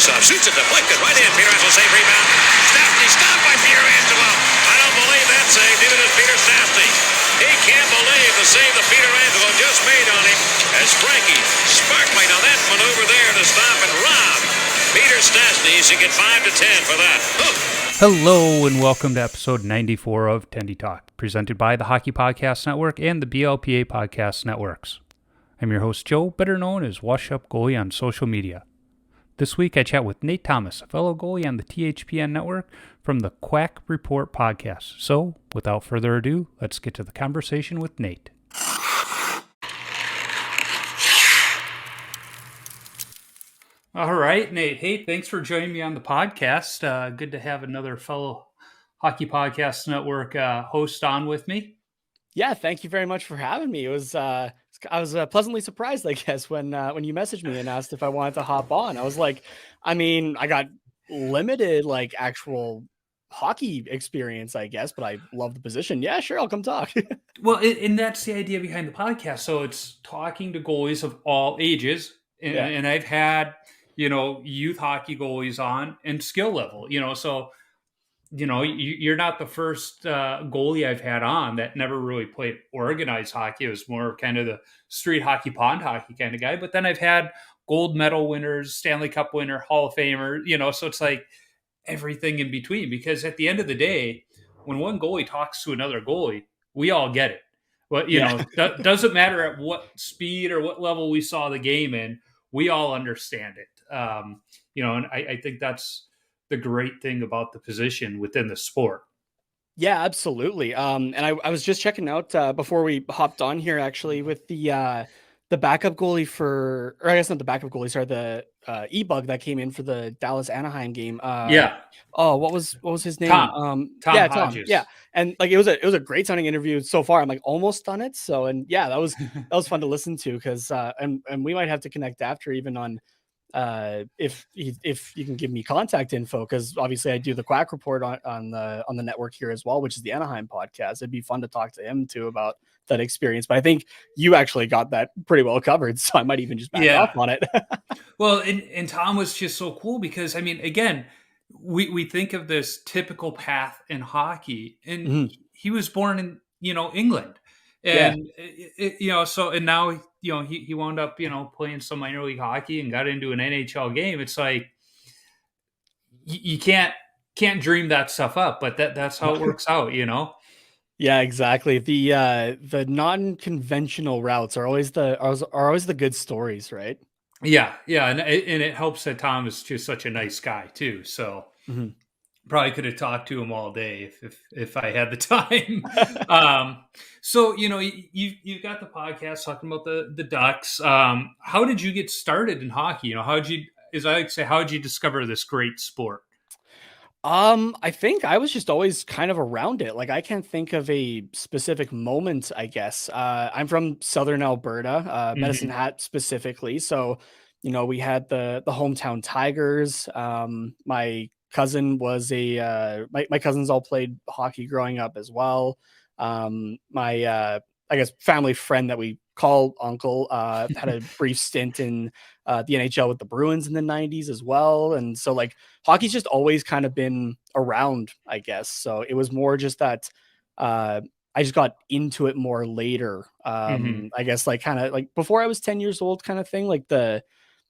faceoff. Shoots it deflected right in. Pietrangelo save rebound. Stastny stopped by Pietrangelo. I don't believe that save. Neither does Peter Stastny. He can't believe the save that Pietrangelo just made on him as Frankie Sparkly. Now that maneuver there to stop and rob Peter Stastny. He get 5 to 10 for that. Hello and welcome to episode 94 of Tendy Talk, presented by the Hockey Podcast Network and the BLPA Podcast Networks. I'm your host Joe, better known as Wash Up Goalie on social media. This week I chat with Nate Thomas, a fellow goalie on the THPN network from the Quack Report Podcast. So, without further ado, let's get to the conversation with Nate. All right, Nate. Hey, thanks for joining me on the podcast. Good to have another fellow Hockey Podcast Network host on with me. Yeah, thank you very much for having me. I was pleasantly surprised, I guess, when you messaged me and asked if I wanted to hop on. I was like, I got limited actual hockey experience, I guess, but I love the position. Yeah, sure, I'll come talk. Well, and that's the idea behind the podcast. So it's talking to goalies of all ages, and I've had youth hockey goalies on and skill level. So. You're not the first goalie I've had on that never really played organized hockey. It was more kind of the street hockey, pond hockey kind of guy. But then I've had gold medal winners, Stanley Cup winner, Hall of Famer, so it's like everything in between. Because at the end of the day, when one goalie talks to another goalie, we all get it. But, doesn't matter at what speed or what level we saw the game in, we all understand it. And I think that's the great thing about the position within the sport. Yeah, absolutely. And I was just checking out before we hopped on here, actually, with the backup goalie or I guess not the backup goalie, sorry, the E-Bug that came in for the Dallas Anaheim game. Oh, what was his name? Tom Tom. Yeah. And it was a great sounding interview so far. I'm almost done it. So, and yeah, that was fun to listen to because and we might have to connect after even on if you can give me contact info, because obviously I do the Quack Report on the network here as well, which is the Anaheim podcast. It'd be fun to talk to him too about that experience, but I think you actually got that pretty well covered, so I might even just back off on it. Well, and Tom was just so cool because again, we think of this typical path in hockey, and he was born in England. And so and now he wound up playing some minor league hockey and got into an NHL game. It's like you can't dream that stuff up, but that's how it works out, Yeah, exactly. The non-conventional routes are always the good stories, right? Yeah, and it helps that Tom is just such a nice guy too. So. Probably could have talked to him all day if I had the time. So you've got the podcast talking about the Ducks. How did you get started in hockey? How did you discover this great sport? I think I was just always kind of around it. I can't think of a specific moment, I guess. I'm from Southern Alberta, Medicine Hat specifically. So, we had the hometown Tigers. My cousin was my cousins all played hockey growing up as well. My I guess family friend that we call uncle had a brief stint in the NHL with the Bruins in the 90s as well. And so hockey's just always kind of been around, I guess. So it was more just that I just got into it more later. I guess kind of before I was 10 years old kind of thing,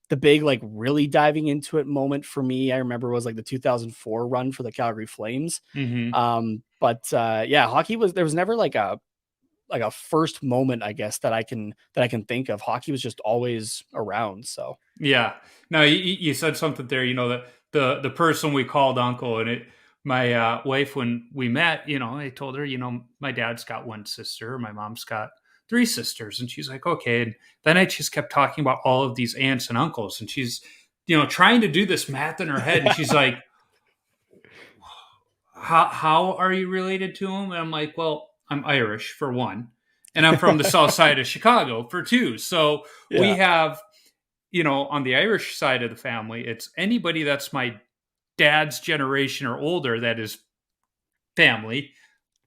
the big really diving into it moment for me, I remember, was the 2004 run for the Calgary Flames. But hockey there was never a first moment, I guess, that I can think of. Hockey was just always around. So yeah, no, you said something there. That the person we called uncle, and my wife, when we met, I told her, my dad's got one sister, my mom's got 3 sisters, and she's like, okay. And then I just kept talking about all of these aunts and uncles, and she's trying to do this math in her head, and she's like, how are you related to them? And I'm like, well, I'm Irish for one, and I'm from the south side of Chicago for 2. So we have on the Irish side of the family, it's anybody that's my dad's generation or older that is family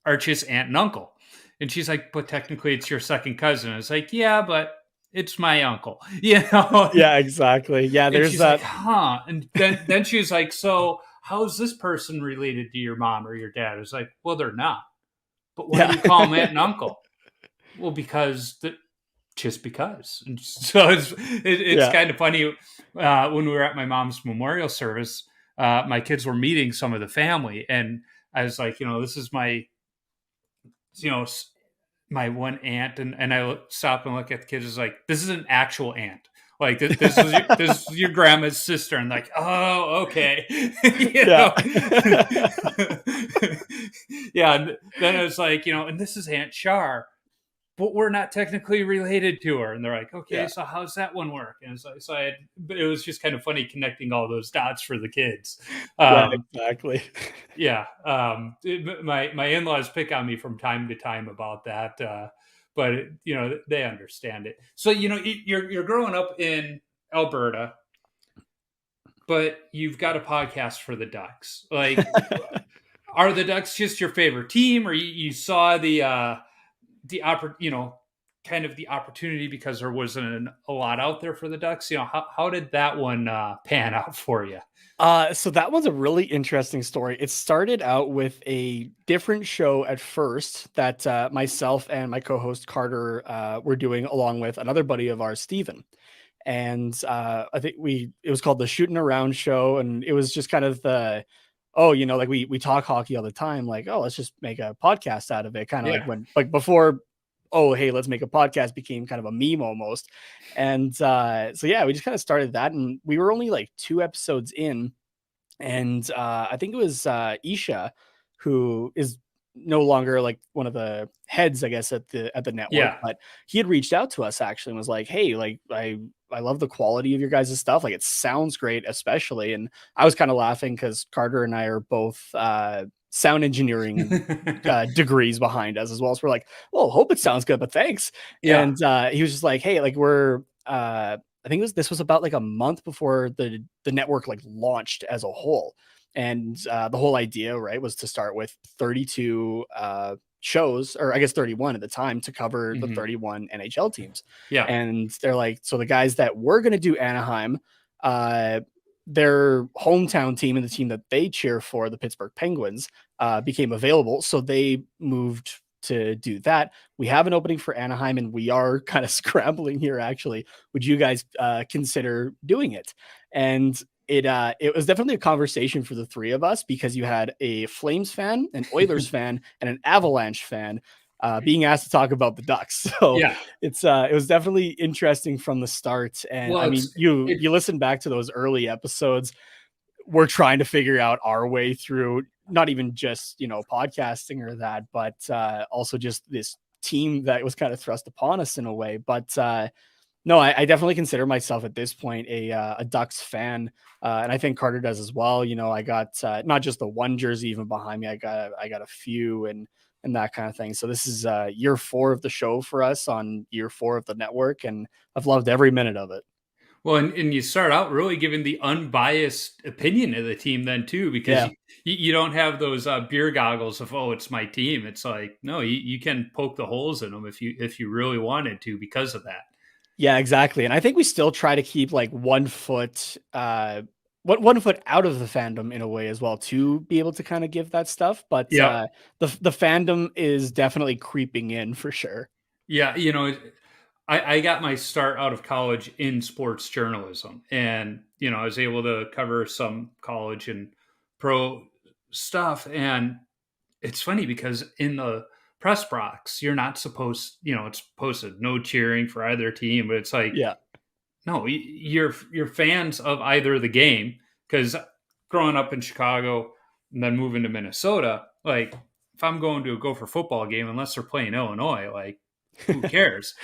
are just aunt and uncle. And she's like, but technically it's your second cousin. I was like, yeah, but it's my uncle, you know? Yeah, exactly. Yeah, And there's she's that. like, huh? And then she's like, so how's this person related to your mom or your dad? It's like, well, they're not. But why Yeah. do you call them aunt and uncle? Well, because just because. And so it's Yeah. kind of funny. When we were at my mom's memorial service, my kids were meeting some of the family, and I was like, this is my, you know, my one aunt, and I stop and look at the kids. Is like, this is an actual aunt. Like this is your grandma's sister, and like, oh, okay, Yeah. yeah. And then it was like, and this is Aunt Char, but we're not technically related to her. And they're like, okay, Yeah. so how's that one work? And but it was just kind of funny connecting all those dots for the kids. Yeah, exactly. Yeah. My in-laws pick on me from time to time about that. But they understand it. So, you're growing up in Alberta, but you've got a podcast for the Ducks. Like, are the Ducks just your favorite team, or you saw kind of the opportunity because there wasn't a lot out there for the Ducks? How did that one pan out for you? So that one's a really interesting story. It started out with a different show at first that myself and my co-host Carter were doing along with another buddy of ours, Steven. And I think it was called the Shooting Around Show, and it was just kind of like we talk hockey all the time, like, oh, let's just make a podcast out of it, kind of like before, oh, hey, let's make a podcast became kind of a meme almost. And so yeah, we just kind of started that, and we were only like 2 episodes in, and I think it was Isha, who is no longer like one of the heads, I guess, at the network. Yeah. But he had reached out to us actually and was like, hey, like I love the quality of your guys' stuff. Like, it sounds great, especially. And I was kind of laughing because Carter and I are both sound engineering degrees behind us as well. So we're like, well, hope it sounds good, but thanks. Yeah. And he was just like, hey, like we're I think this was about like a month before the network like launched as a whole. And the whole idea, right, was to start with 32 shows, or I guess 31 at the time, to cover the 31 NHL teams. Yeah. And they're like, so the guys that were going to do Anaheim, their hometown team and the team that they cheer for, the Pittsburgh Penguins, became available. So they moved to do that. We have an opening for Anaheim, and we are kind of scrambling here, actually. Would you guys consider doing it? And it was definitely a conversation for the three of us, because you had a Flames fan, an Oilers fan, and an Avalanche fan being asked to talk about the Ducks. So Yeah. it was definitely interesting from the start. And Well, I mean, you listen back to those early episodes, we're trying to figure out our way through, not even just, podcasting or that, but also just this team that was kind of thrust upon us in a way. But no, I definitely consider myself at this point a Ducks fan. And I think Carter does as well. I got not just the one jersey even behind me. I got a few and that kind of thing. So this is year 4 of the show for us, on year 4 of the network. And I've loved every minute of it. Well, and you start out really giving the unbiased opinion of the team then too, because you don't have those beer goggles of, oh, it's my team. It's like, no, you can poke the holes in them if you really wanted to, because of that. Yeah, exactly. And I think we still try to keep like 1 foot, 1 foot out of the fandom in a way as well, to be able to kind of give that stuff. But the fandom is definitely creeping in for sure. Yeah. I got my start out of college in sports journalism, and, I was able to cover some college and pro stuff. And it's funny because in the press box, you're not supposed, it's posted no cheering for either team, but it's like, no, you're fans of either the game, because growing up in Chicago and then moving to Minnesota, like, if I'm going to a Gopher football game, unless they're playing Illinois, like, who cares?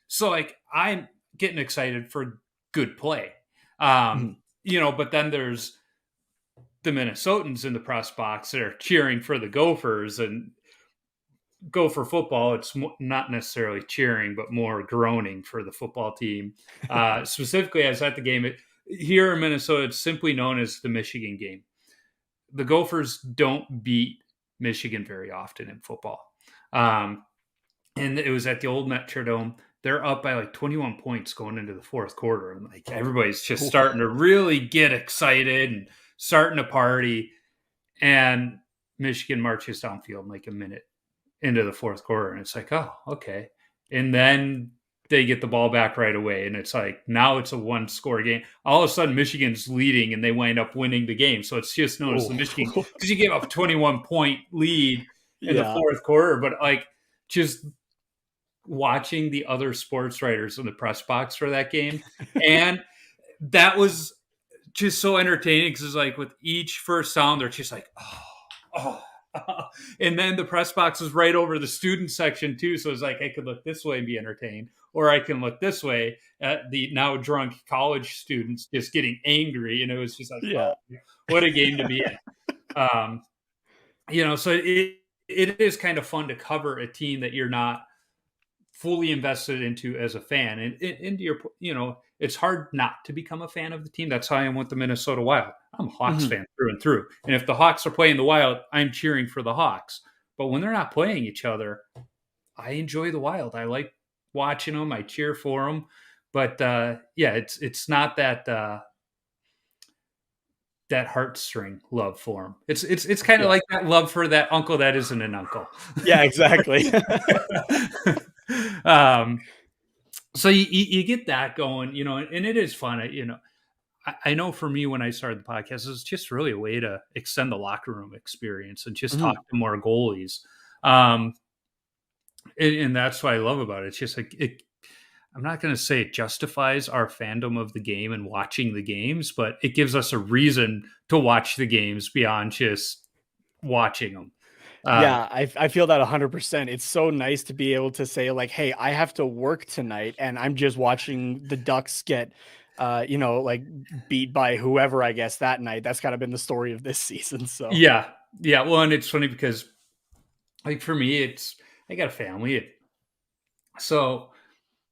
So like, I'm getting excited for good play. But then there's the Minnesotans in the press box that are cheering for the Gophers, and Gopher football, it's not necessarily cheering, but more groaning for the football team. Specifically, I was at the game here in Minnesota. It's simply known as the Michigan game. The Gophers don't beat Michigan very often in football. And it was at the old Metrodome. they're up by like 21 points going into the fourth quarter. And like everybody's just starting to really get excited and starting to party. And Michigan marches downfield like a minute into the fourth quarter. And it's like, oh, okay. And then they get the ball back right away. And it's like, now it's a 1-score game. All of a sudden, Michigan's leading and they wind up winning the game. So it's just known as the Michigan, because you gave up a 21-point lead in the fourth quarter. But like, just watching the other sports writers in the press box for that game. And that was just so entertaining because it's like with each first down, they're just like, oh. And then the press box is right over the student section too. So it's like, I could look this way and be entertained, or I can look this way at the now drunk college students just getting angry. And it was just like, oh, what a game to be in. So it is kind of fun to cover a team that you're not fully invested into as a fan. And into your, it's hard not to become a fan of the team. That's how I am with the Minnesota Wild. I'm a Hawks fan through and through. And if the Hawks are playing the Wild, I'm cheering for the Hawks. But when they're not playing each other, I enjoy the Wild. I like watching them. I cheer for them. But it's not that that heartstring love for them. It's kind of like that love for that uncle that isn't an uncle. Yeah, exactly. So you get that going, and it is fun. I know for me, when I started the podcast, it was just really a way to extend the locker room experience and just talk to more goalies. And that's what I love about it. It's just like, I'm not going to say it justifies our fandom of the game and watching the games, but it gives us a reason to watch the games beyond just watching them. I feel that 100%. It's so nice to be able to say like, hey, I have to work tonight and I'm just watching the Ducks get, like beat by whoever, I guess, that night. That's kind of been the story of this season. So yeah. Well, and it's funny because like for me, I got a family. So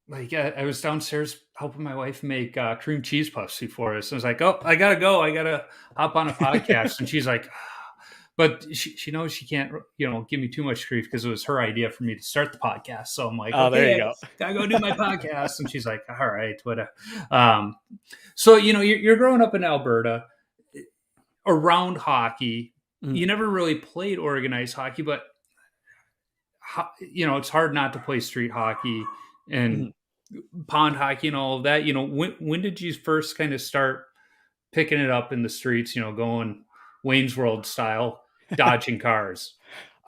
like I was downstairs helping my wife make cream cheese puffs before us. And I was like, oh, I gotta go. I gotta hop on a podcast. And she's like, but she knows she can't, give me too much grief because it was her idea for me to start the podcast. So I'm like, oh, okay, there you go. Gotta go do my podcast. And she's like, all right, whatever. So, you're growing up in Alberta around hockey. You never really played organized hockey, but, it's hard not to play street hockey and pond hockey and all of that. When did you first kind of start picking it up in the streets, going Wayne's World style, dodging cars?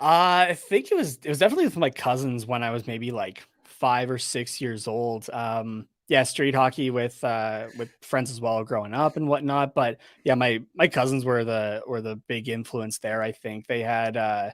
I think it was definitely with my cousins when I was maybe like 5 or 6 years old. Street hockey with friends as well growing up and whatnot. But yeah, my cousins were the big influence there. I think they had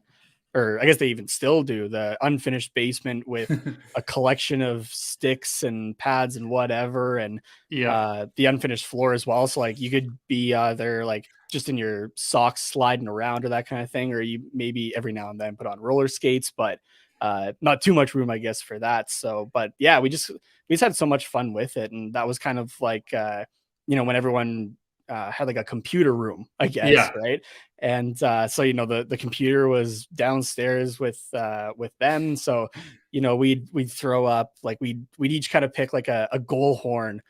or I guess they even still do, the unfinished basement with a collection of sticks and pads and whatever. And the unfinished floor as well. So like you could be there like just in your socks sliding around or that kind of thing. Or you maybe every now and then put on roller skates, but not too much room, I guess, for that. So, but yeah, we just had so much fun with it. And that was kind of like, when everyone had like a computer room, I guess. Right. And so the computer was downstairs with them. So we'd throw up, like we'd each kind of pick like a goal horn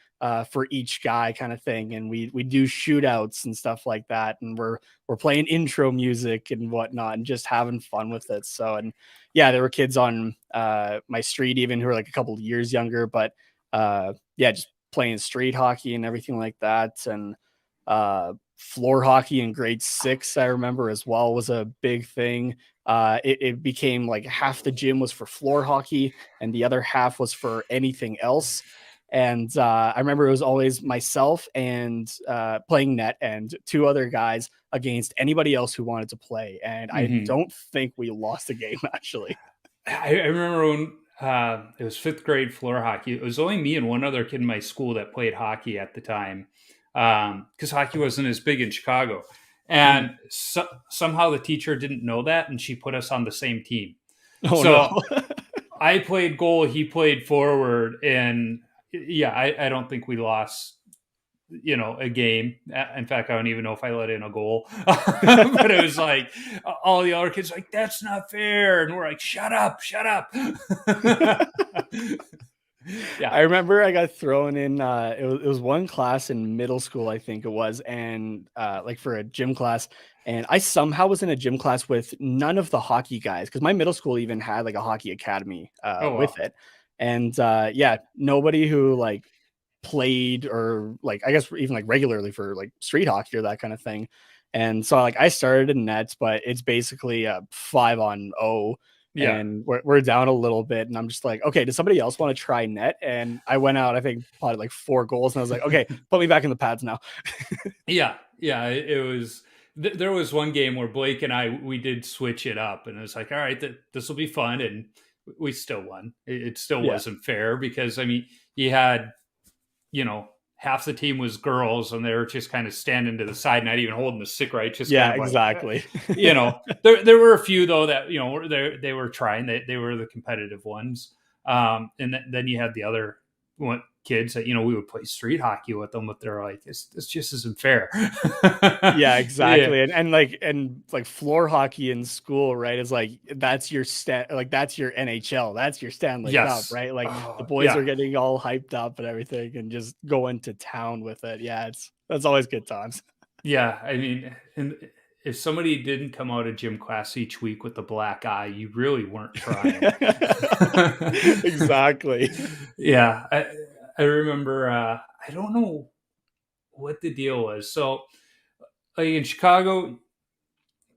for each guy kind of thing, and we do shootouts and stuff like that, and we're playing intro music and whatnot and just having fun with it. So, and yeah, there were kids on my street even who were like a couple of years younger, but just playing street hockey and everything like that. And floor hockey in grade 6, I remember as well, was a big thing. It became like half the gym was for floor hockey and the other half was for anything else. And I remember it was always myself and playing net and 2 other guys against anybody else who wanted to play. And I don't think we lost a game, actually. I remember when it was 5th grade floor hockey. It was only me and one other kid in my school that played hockey at the time, because hockey wasn't as big in Chicago. And somehow the teacher didn't know that, and she put us on the same team. No. I played goal, he played forward, and I don't think we lost, a game. In fact, I don't even know if I let in a goal. But it was like all the other kids like, that's not fair. And we're like, shut up. Yeah. I remember I got thrown in, it was one class in middle school, I think it was, and like for a gym class. And I somehow was in a gym class with none of the hockey guys because my middle school even had like a hockey academy Oh, with wow. it. And yeah, nobody who like played or like I guess even like regularly for like street hockey or that kind of thing. And so like I started in nets, but it's basically a 5-on-0 Yeah. and we're down a little bit. And I'm just like, okay, does somebody else want to try net? And I went out, I think probably like 4 goals. And I was like, okay, put me back in the pads now. Yeah. Yeah. It was, there was one game where Blake and we did switch it up, and it was like, all right, this will be fun. And we still won. It still Yeah. wasn't fair because, I mean, you had, half the team was girls and they were just kind of standing to the side, not even holding the stick right. Just Yeah, kind of exactly. there were a few though that, they were trying, they were the competitive ones. And then you had the other kids that, we would play street hockey with them, but they're like, this just isn't fair. Yeah, Yeah. exactly. And like floor hockey in school, right? Is like that's your that's your NHL, that's your Stanley Cup, Yes. right? Like the Oh, boys yeah. are getting all hyped up and everything and just going to town with it. Yeah, that's always good times. Yeah, I mean, and if somebody didn't come out of gym class each week with a black eye, you really weren't trying. Exactly. Yeah, I remember. I don't know what the deal was. So, like in Chicago,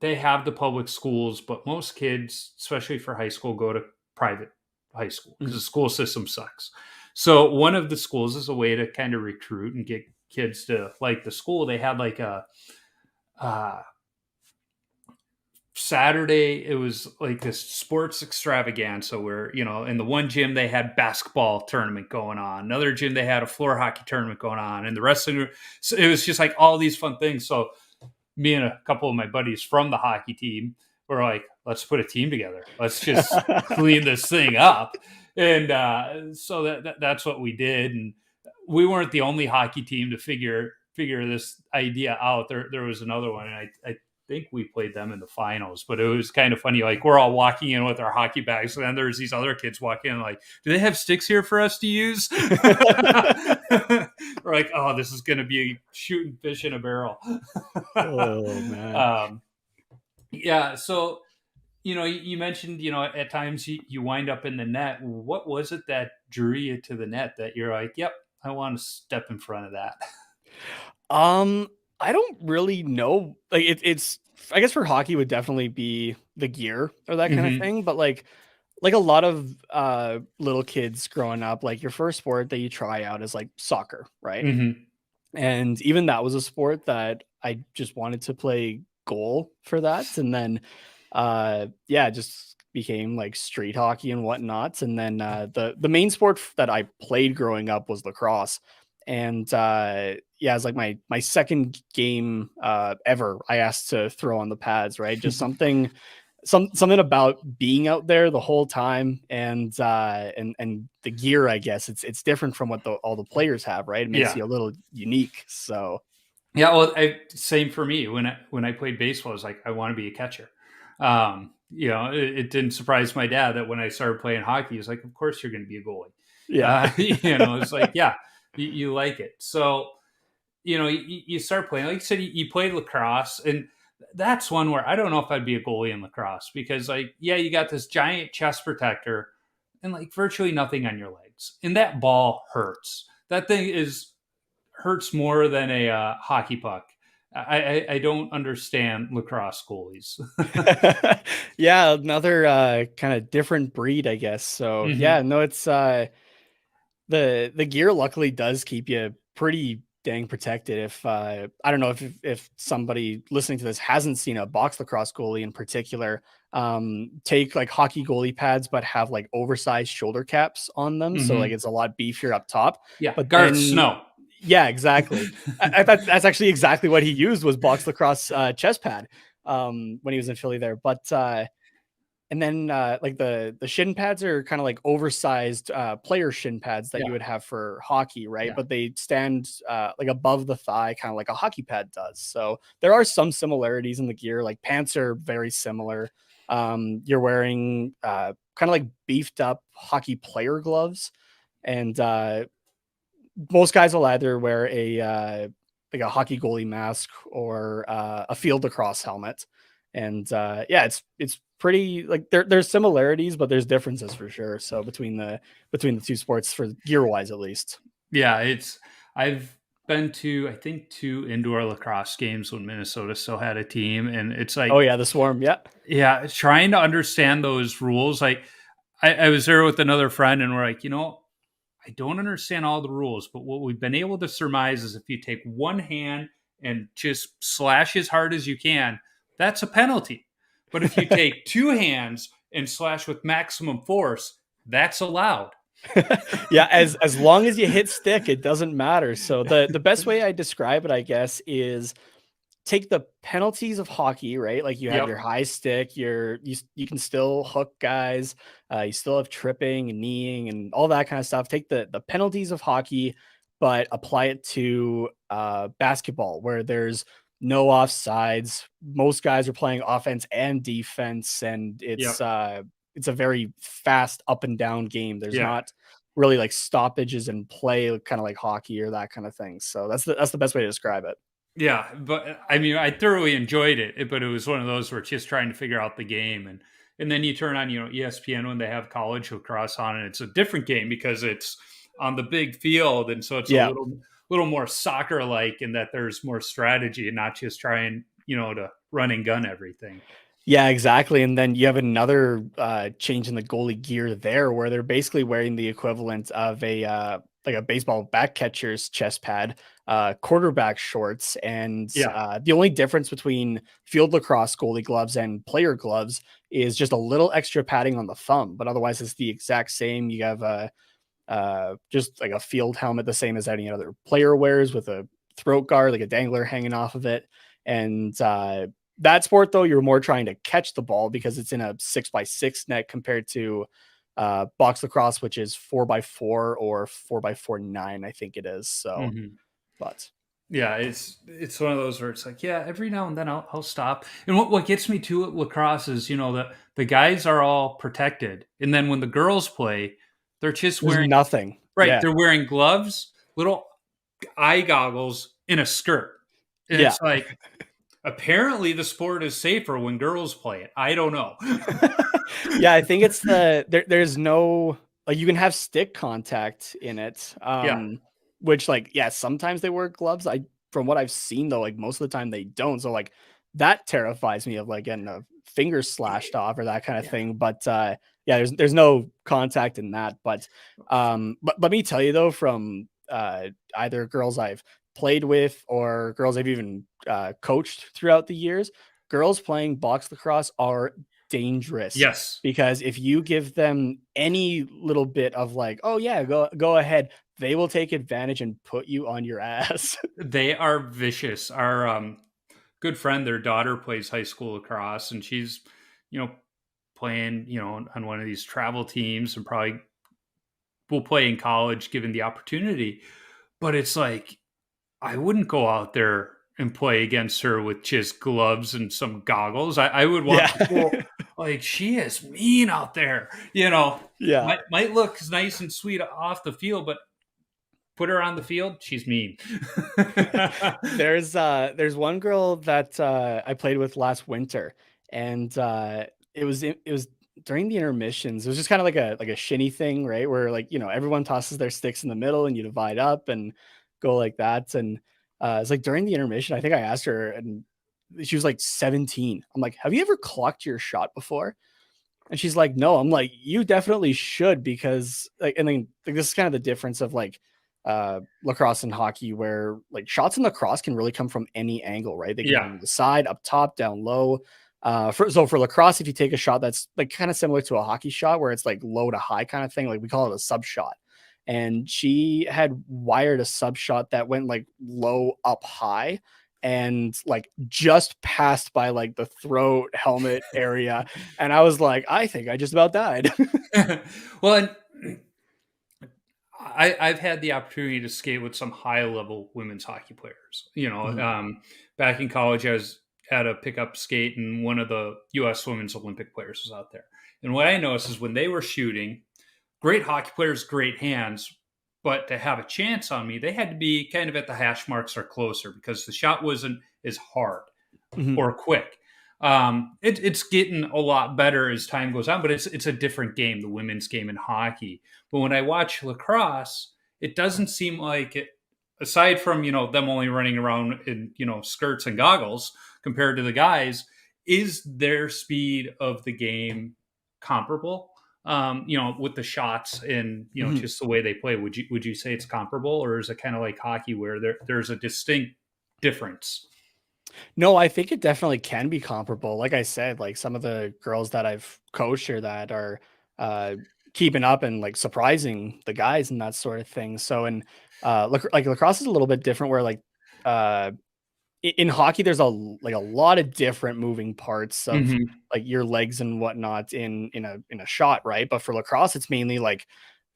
they have the public schools, but most kids, especially for high school, go to private high school because the school system sucks. So, one of the schools is a way to kind of recruit and get kids to like the school. They had like a uh, Saturday, it was like this sports extravaganza where, in the one gym they had basketball tournament going on. Another gym they had a floor hockey tournament going on. And the wrestling, so it was just like all these fun things. So me and a couple of my buddies from the hockey team were like, let's put a team together. Let's just clean this thing up. And so that's what we did. And we weren't the only hockey team to figure this idea out. There was another one, and I think we played them in the finals, but it was kind of funny. Like we're all walking in with our hockey bags, and then there's these other kids walking in like, do they have sticks here for us to use? We're like, oh, this is going to be shooting fish in a barrel. Oh man. Yeah. So, you mentioned, at times you wind up in the net. What was it that drew you to the net that you're like, yep, I want to step in front of that? I don't really know. Like it's I guess for hockey would definitely be the gear or that kind of Mm-hmm. thing, but like a lot of little kids growing up, like your first sport that you try out is like soccer, right? Mm-hmm. And even that was a sport that I just wanted to play goal for that. And then yeah, just became like street hockey and whatnot. And then the main sport that I played growing up was lacrosse. And yeah, it's like my second game ever I asked to throw on the pads, right? Just something about being out there the whole time and the gear, I guess it's different from what all the players have, right? It makes you a little unique. So yeah, well, same for me. When I played baseball, I was like, I want to be a catcher. It didn't surprise my dad that when I started playing hockey, he was like, of course you're going to be a goalie. yeah. It's like, yeah, you like it. So, you start playing, like you said, you played lacrosse, and that's one where I don't know if I'd be a goalie in lacrosse because, like, yeah, you got this giant chest protector and like virtually nothing on your legs, and that ball hurts. That thing hurts more than a hockey puck. I don't understand lacrosse goalies. Yeah, another kind of different breed, I guess. So yeah, Mm-hmm. no, it's the gear luckily does keep you pretty dang protected. If I don't know if somebody listening to this hasn't seen a box lacrosse goalie in particular, take like hockey goalie pads but have like oversized shoulder caps on them, so like Mm-hmm. it's a lot beefier up top. Yeah, But Garth then Snow. yeah, exactly. That's actually exactly what he used was box lacrosse chest pad when he was in Philly there. But and then like the shin pads are kind of like oversized player shin pads that you would have for hockey, right? Yeah. But they stand like above the thigh, kind of like a hockey pad does. So there are some similarities in the gear. Like pants are very similar. You're wearing kind of like beefed up hockey player gloves. And most guys will either wear a like a hockey goalie mask or a field lacrosse helmet. And it's pretty like there's similarities, but there's differences for sure. So between the two sports for gear wise, at least. Yeah, I've been to, I think, 2 indoor lacrosse games when Minnesota still had a team, and it's like, oh yeah, the Swarm, yeah, trying to understand those rules. Like, I was there with another friend, and we're like, I don't understand all the rules, but what we've been able to surmise is if you take one hand and just slash as hard as you can, that's a penalty. But if you take 2 hands and slash with maximum force, that's allowed. Yeah, as long as you hit stick, it doesn't matter. So the best way I describe it, I guess, is take the penalties of hockey, right? Like you have Yep. your high stick, you can still hook guys, you still have tripping and kneeing and all that kind of stuff. Take the penalties of hockey, but apply it to basketball, where there's no offsides. Most guys are playing offense and defense, and it's a very fast up and down game. There's not really like stoppages and play, kind of like hockey or that kind of thing. So that's the best way to describe it. Yeah, but I mean, I thoroughly enjoyed it, but it was one of those where it's just trying to figure out the game, and then you turn on ESPN when they have college lacrosse on, and it's a different game because it's on the big field, and so it's a little more soccer like in that there's more strategy and not just trying to run and gun everything. Yeah, exactly. And then you have another change in the goalie gear there, where they're basically wearing the equivalent of a like a baseball back catcher's chest pad, quarterback shorts. And the only difference between field lacrosse goalie gloves and player gloves is just a little extra padding on the thumb, but otherwise it's the exact same. You have just like a field helmet, the same as any other player wears, with a throat guard, like a dangler hanging off of it. And that sport, though, you're more trying to catch the ball because it's in a 6x6 net compared to box lacrosse, which is 4x4 or 4x4 9, I think it is. So, but yeah, it's one of those where it's like, yeah, every now and then I'll stop. And what gets me to lacrosse is, the guys are all protected, and then when the girls play, they're just wearing nothing. Right, Yeah. they're wearing gloves, little eye goggles, in a skirt. And it's like, apparently the sport is safer when girls play it. I don't know. Yeah, I think it's there's no, like, you can have stick contact in it. Which, like, sometimes they wear gloves. From what I've seen, though, like, most of the time they don't. So like that terrifies me of like getting a finger slashed off or that kind of thing. But there's no contact in that. But let me tell you though, from either girls I've played with or girls I've even coached throughout the years, girls playing box lacrosse are dangerous. Yes. Because if you give them any little bit of like, oh yeah, go ahead, they will take advantage and put you on your ass. They are vicious. Our good friend, their daughter plays high school lacrosse, and she's, playing, on one of these travel teams, and probably will play in college given the opportunity. But it's like, I wouldn't go out there and play against her with just gloves and some goggles. I would want to like, she is mean out there, might look nice and sweet off the field, but put her on the field, she's mean. There's one girl that I played with last winter, and it was during the intermissions. It was just kind of like a shinny thing, right? Where like, everyone tosses their sticks in the middle and you divide up and go like that. And it's like during the intermission, I think I asked her, and she was like 17. I'm like, have you ever clocked your shot before? And she's like, no. I'm like, you definitely should, because like, and then like, this is kind of the difference of like lacrosse and hockey, where like shots in lacrosse can really come from any angle, right? They can come from the side, up top, down low. For lacrosse, if you take a shot that's like kind of similar to a hockey shot, where it's like low to high kind of thing, like we call it a sub shot. And she had wired a sub shot that went like low up high and like just passed by like the throat helmet area. And I was like, I think I just about died. Well, and I've had the opportunity to skate with some high level women's hockey players. Back in college, I was at a pickup skate, and one of the U.S. women's Olympic players was out there. And what I noticed is when they were shooting, great hockey players, great hands, but to have a chance on me, they had to be kind of at the hash marks or closer because the shot wasn't as hard or quick. It's getting a lot better as time goes on, but it's a different game, the women's game in hockey. But when I watch lacrosse, it doesn't seem like it, aside from, them only running around in, skirts and goggles compared to the guys, is their speed of the game comparable? With the shots and, just the way they play, would you say it's comparable, or is it kind of like hockey where there's a distinct difference? No, I think it definitely can be comparable. Like I said, like some of the girls that I've coached or that are keeping up and like surprising the guys and that sort of thing. So, and like lacrosse is a little bit different where like in hockey, there's a lot of different moving parts of like your legs and whatnot in a shot, right? But for lacrosse, it's mainly like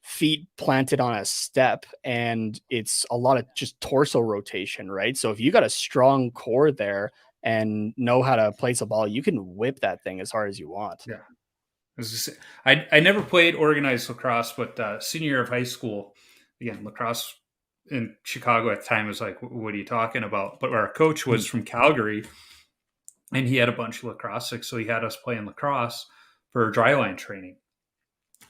feet planted on a step, and it's a lot of just torso rotation, right? So if you got a strong core there and know how to place a ball, you can whip that thing as hard as you want. Yeah. I never played organized lacrosse, but senior year of high school, again, lacrosse in Chicago at the time was like, what are you talking about? But our coach was from Calgary, and he had a bunch of lacrosse, so he had us playing lacrosse for dry line training.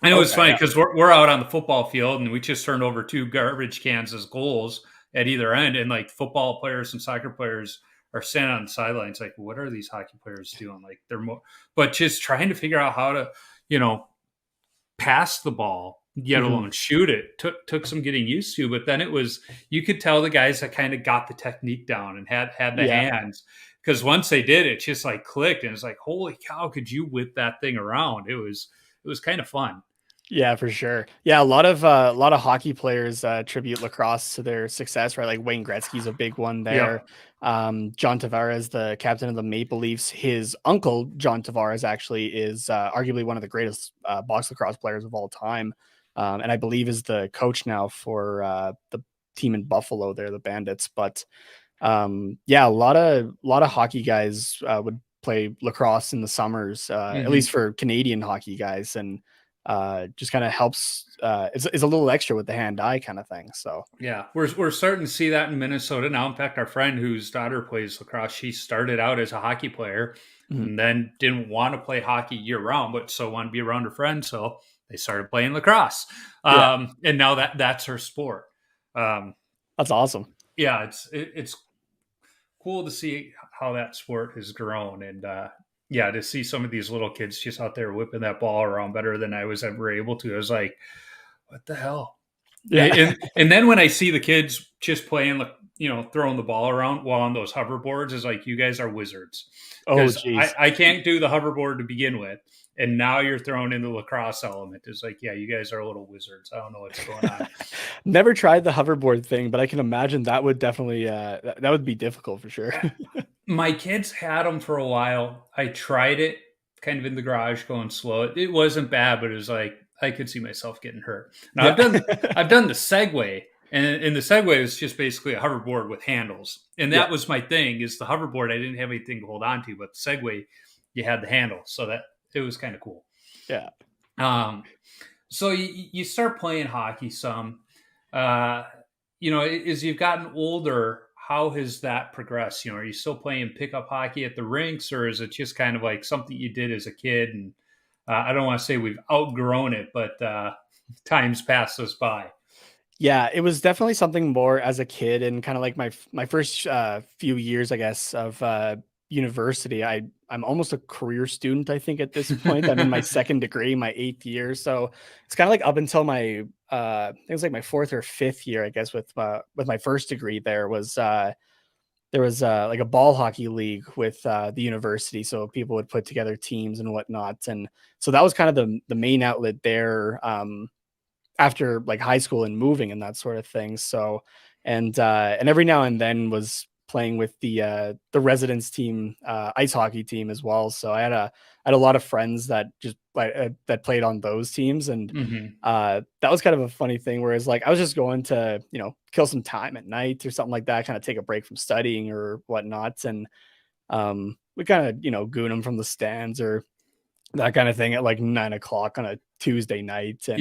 And it was funny because we're out on the football field, and we just turned over 2 garbage cans as goals at either end, and like football players and soccer players are standing on the sidelines like, what are these hockey players doing? Like but just trying to figure out how to, pass the ball, yet alone shoot it. Took some getting used to, but then it was, you could tell the guys that kind of got the technique down and had the hands, because once they did, it just like clicked, and it's like, holy cow, could you whip that thing around? It was kind of fun. Yeah, for sure. Yeah, a lot of hockey players attribute lacrosse to their success, right? Like Wayne Gretzky's a big one there. John Tavares, the captain of the Maple Leafs, his uncle John Tavares actually is arguably one of the greatest box lacrosse players of all time, and I believe is the coach now for the team in Buffalo. They're the Bandits, but yeah, a lot of hockey guys would play lacrosse in the summers, at least for Canadian hockey guys, and just kind of helps. Is a little extra with the hand-eye kind of thing. So yeah, we're starting to see that in Minnesota now. In fact, our friend whose daughter plays lacrosse, she started out as a hockey player and then didn't want to play hockey year round, but so wanted to be around her friends, so they started playing lacrosse. And now that's her sport. That's awesome. Yeah, it's cool to see how that sport has grown, and yeah, to see some of these little kids just out there whipping that ball around better than I was ever able to. I was like, what the hell? Yeah. And then when I see the kids just playing, throwing the ball around while on those hoverboards, is like, you guys are wizards. Oh, geez. I can't do the hoverboard to begin with. And now you're thrown in the lacrosse element. It's like, yeah, you guys are little wizards. I don't know what's going on. Never tried the hoverboard thing, but I can imagine that would definitely, that would be difficult for sure. My kids had them for a while. I tried it kind of in the garage going slow. It wasn't bad, but it was like, I could see myself getting hurt. Now I've done the Segway, and the Segway was just basically a hoverboard with handles. And that was my thing, is the hoverboard, I didn't have anything to hold on to, but the Segway, you had the handle. So that it was kind of cool. Yeah. So you start playing hockey some, as you've gotten older, how has that progressed? Are you still playing pickup hockey at the rinks, or is it just kind of like something you did as a kid? And I don't want to say we've outgrown it, but times passed us by. Yeah, it was definitely something more as a kid, and kind of like my first few years, I guess, of university. I'm almost a career student, I think, at this point. I'm in my second degree, my 8th year. So it's kind of like up until my I think it was like my 4th or 5th year, I guess, with my first degree. There was like a ball hockey league with the university, so people would put together teams and whatnot, and so that was kind of the main outlet there after like high school and moving and that sort of thing. So and every now and then was playing with the residence team, ice hockey team as well. So I had a lot of friends that just that played on those teams, and that was kind of a funny thing. Whereas like I was just going to kill some time at night or something like that, kind of take a break from studying or whatnot, and we kind of goon them from the stands or that kind of thing at like 9 o'clock on a Tuesday night, and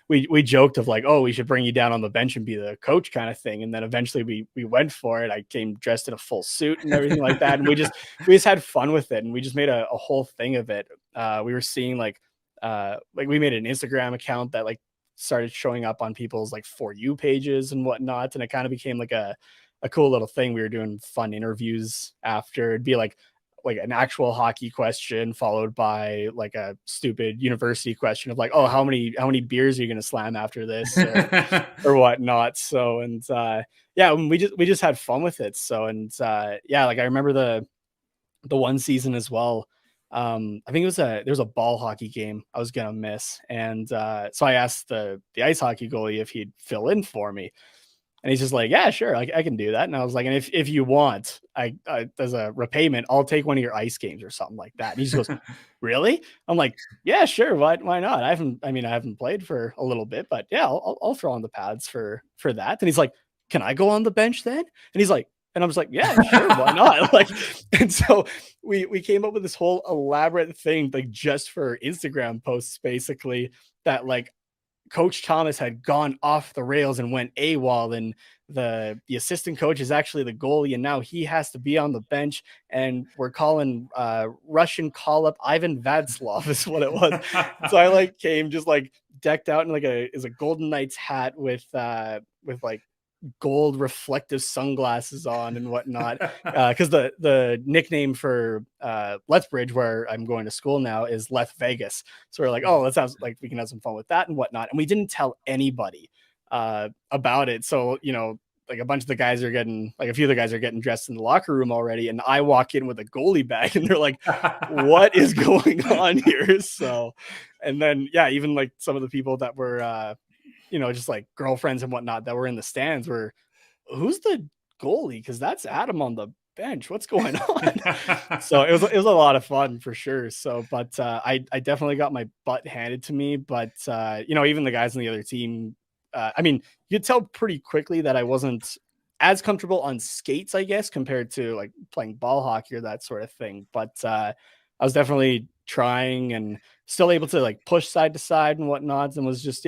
we joked of like, oh, we should bring you down on the bench and be the coach kind of thing. And then eventually we went for it. I came dressed in a full suit and everything like that. And we just had fun with it. And we just made a whole thing of it. We were seeing like we made an Instagram account that like started showing up on people's like For You pages and whatnot. And it kind of became like a cool little thing. We were doing fun interviews after. It'd be like an actual hockey question followed by like a stupid university question of like, oh, how many beers are you going to slam after this or whatnot. So, and yeah, we just had fun with it. So, and yeah, like I remember the one season as well. I think there was a ball hockey game I was going to miss. And so I asked the ice hockey goalie if he'd fill in for me. And he's just like, yeah, sure, I can do that. And I was like, and if you want, I as a repayment, I'll take one of your ice games or something like that. And he just goes, really? I'm like, yeah, sure. Why not? I haven't played for a little bit, but yeah, I'll throw on the pads for that. And he's like, can I go on the bench then? And he's like, and I was like, yeah, sure, why not? Like, and so we came up with this whole elaborate thing, like just for Instagram posts, basically, that like Coach Thomas had gone off the rails and went AWOL, and the assistant coach is actually the goalie, and now he has to be on the bench, and we're calling Russian call up Ivan Vadslav is what it was. So I like came just like decked out in like a Golden Knights hat with like gold reflective sunglasses on and whatnot, because the nickname for Lethbridge, where I'm going to school now, is Leth Vegas. So we're like, oh, let's have like we can have some fun with that and whatnot. And we didn't tell anybody about it. So like a bunch of the guys are getting, like a few of the guys are getting dressed in the locker room already, and I walk in with a goalie bag and they're like, what is going on here? So, and then yeah, even like some of the people that were just like girlfriends and whatnot that were in the stands were, who's the goalie? Because that's Adam on the bench. What's going on? So it was a lot of fun for sure. So, but I definitely got my butt handed to me. But even the guys on the other team, you could tell pretty quickly that I wasn't as comfortable on skates, I guess, compared to like playing ball hockey or that sort of thing. But I was definitely trying and still able to like push side to side and whatnot, and was just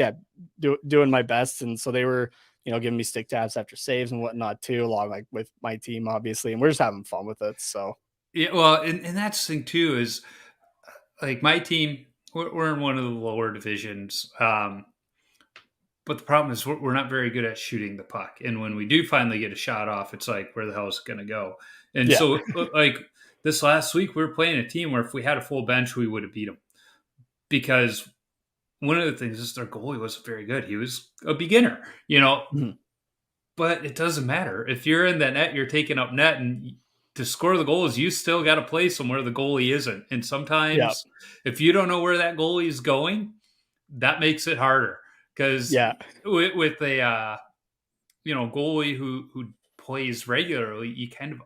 doing my best. And so they were giving me stick taps after saves and whatnot too, along like with my team obviously, and we're just having fun with it. So yeah, well, and that's the thing too, is like my team, we're in one of the lower divisions, but the problem is we're not very good at shooting the puck, and when we do finally get a shot off, it's like, where the hell is it going to go? And so like this last week, we were playing a team where if we had a full bench, we would have beat them, because one of the things is their goalie wasn't very good. He was a beginner, Mm-hmm. But it doesn't matter. If you're in that net, you're taking up net, and to score the goals, you still got to play somewhere the goalie isn't. And sometimes if you don't know where that goalie is going, that makes it harder, because with a goalie who plays regularly, you kind of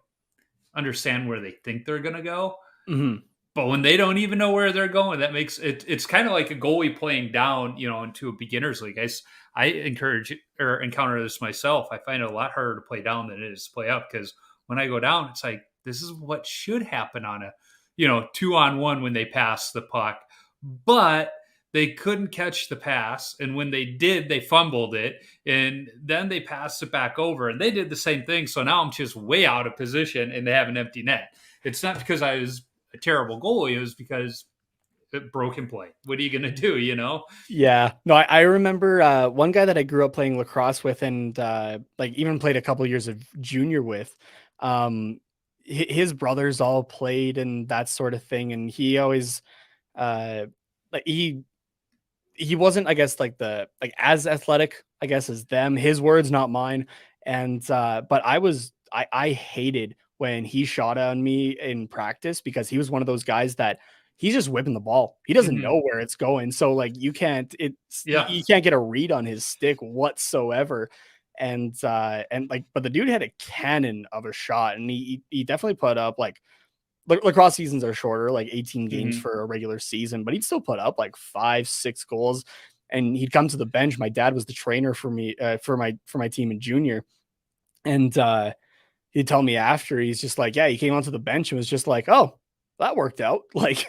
understand where they think they're going to go. Mm-hmm. But when they don't even know where they're going, that makes it, it's kind of like a goalie playing down, into a beginner's league. I encourage or encounter this myself. I find it a lot harder to play down than it is to play up, because when I go down, it's like, this is what should happen on a, 2-on-1 when they pass the puck, but they couldn't catch the pass. And when they did, they fumbled it, and then they passed it back over, and they did the same thing. So now I'm just way out of position and they have an empty net. It's not because I was a terrible goalie. It was because it broken play. What are you going to do? Yeah, no, I remember one guy that I grew up playing lacrosse with, and like even played a couple years of junior with. His brothers all played and that sort of thing, and he always like he wasn't, I guess, like as athletic, I guess, as them. His words, not mine. And but I hated when he shot on me in practice, because he was one of those guys that he's just whipping the ball. He doesn't know where it's going. So like you can't get a read on his stick whatsoever. And but the dude had a cannon of a shot, and he definitely put up like, lacrosse seasons are shorter, like 18 games for a regular season, but he'd still put up like 5-6 goals. And he'd come to the bench. My dad was the trainer for me, for my team in junior. And he'd tell me after, he's just like, yeah, he came onto the bench and was just like, oh, that worked out. Like,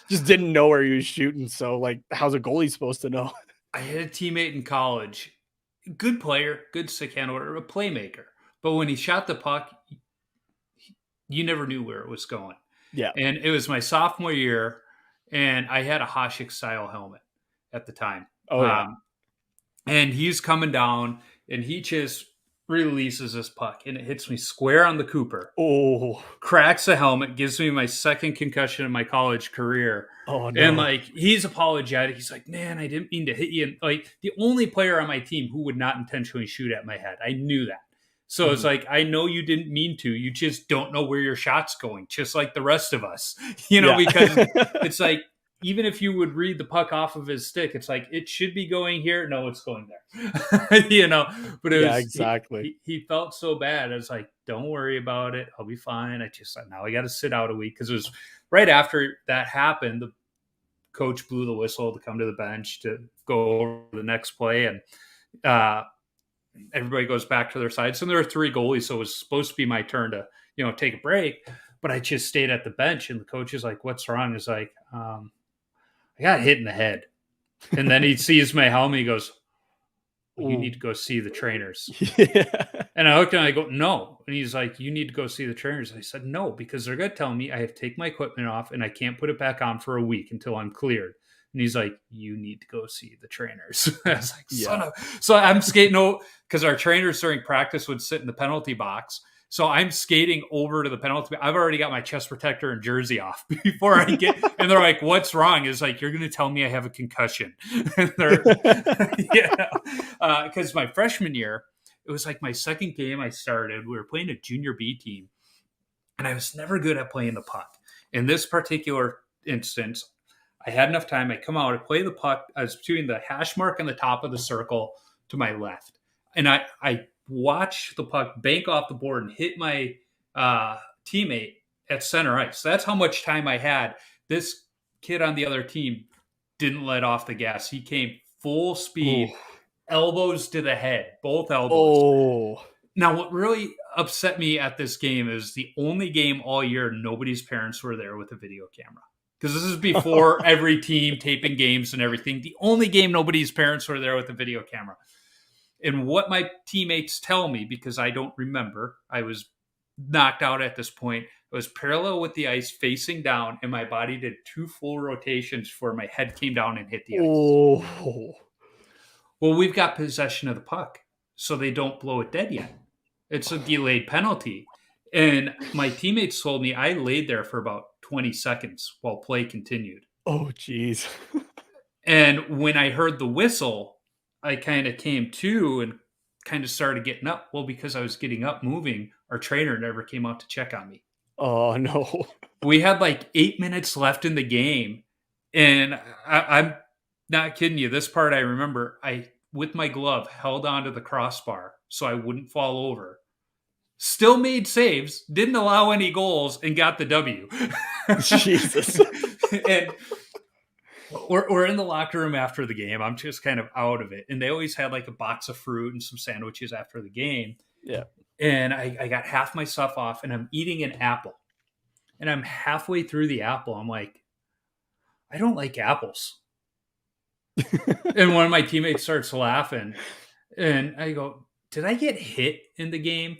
just didn't know where he was shooting. So like, how's a goalie supposed to know? I had a teammate in college, good player, good stick handler, a playmaker. But when he shot the puck, you never knew where it was going. Yeah. And it was my sophomore year, and I had a Hasek style helmet at the time. Oh, yeah. And he's coming down, and he just releases this puck, and it hits me square on the Cooper. Oh, cracks the helmet, gives me my second concussion in my college career. Oh, no. And like, he's apologetic. He's like, man, I didn't mean to hit you. And like, the only player on my team who would not intentionally shoot at my head. I knew that. So it's like, I know you didn't mean to. You just don't know where your shot's going, just like the rest of us, because it's like, even if you would read the puck off of his stick, it's like, it should be going here. No, it's going there, but it was, exactly. He felt so bad. I was like, don't worry about it. I'll be fine. Now I got to sit out a week. Cause it was right after that happened. The coach blew the whistle to come to the bench to go over the next play. And, everybody goes back to their sides. And there were 3 goalies. So it was supposed to be my turn to, take a break, but I just stayed at the bench, and the coach is like, what's wrong? Is like, I got hit in the head. And then he sees my helmet. He goes, well, you need to go see the trainers. And I looked at him, I go, no. And he's like, you need to go see the trainers. And I said, no, because they're going to tell me I have to take my equipment off and I can't put it back on for a week until I'm cleared. And he's like, you need to go see the trainers. I was like, So I'm skating over, because our trainers during practice would sit in the penalty box. So I'm skating over to the penalty. I've already got my chest protector and jersey off before I get, and they're like, what's wrong? Is like, you're going to tell me I have a concussion. And because my freshman year, it was like my second game I started. We were playing a junior B team, and I was never good at playing the puck. In this particular instance, I had enough time. I come out, I play the puck. I was between the hash mark on the top of the circle to my left. And I watch the puck bank off the board and hit my teammate at center ice. That's how much time I had. This kid on the other team didn't let off the gas. He came full speed, elbows to the head, both elbows. Now, what really upset me at this game is the only game all year nobody's parents were there with a video camera. Because this is before every team taping games and everything. The only game nobody's parents were there with a video camera. And what my teammates tell me, because I don't remember, I was knocked out at this point. I was parallel with the ice, facing down, and my body did 2 full rotations before my head came down and hit the ice. Well, we've got possession of the puck, so they don't blow it dead yet. It's a delayed penalty. And my teammates told me I laid there for about 20 seconds while play continued. Oh, geez. And when I heard the whistle, I kind of came to and kind of started getting up. Well, because I was getting up, moving, our trainer never came out to check on me. Oh, no. We had like 8 minutes left in the game. And I'm not kidding you. This part I remember, I, with my glove, held onto the crossbar so I wouldn't fall over. Still made saves, didn't allow any goals, and got the W. Jesus. And we're in the locker room after the game. I'm just kind of out of it. And they always had like a box of fruit and some sandwiches after the game. Yeah. And I got half my stuff off, and I'm eating an apple. And I'm halfway through the apple. I'm like, I don't like apples. And one of my teammates starts laughing. And I go, did I get hit in the game?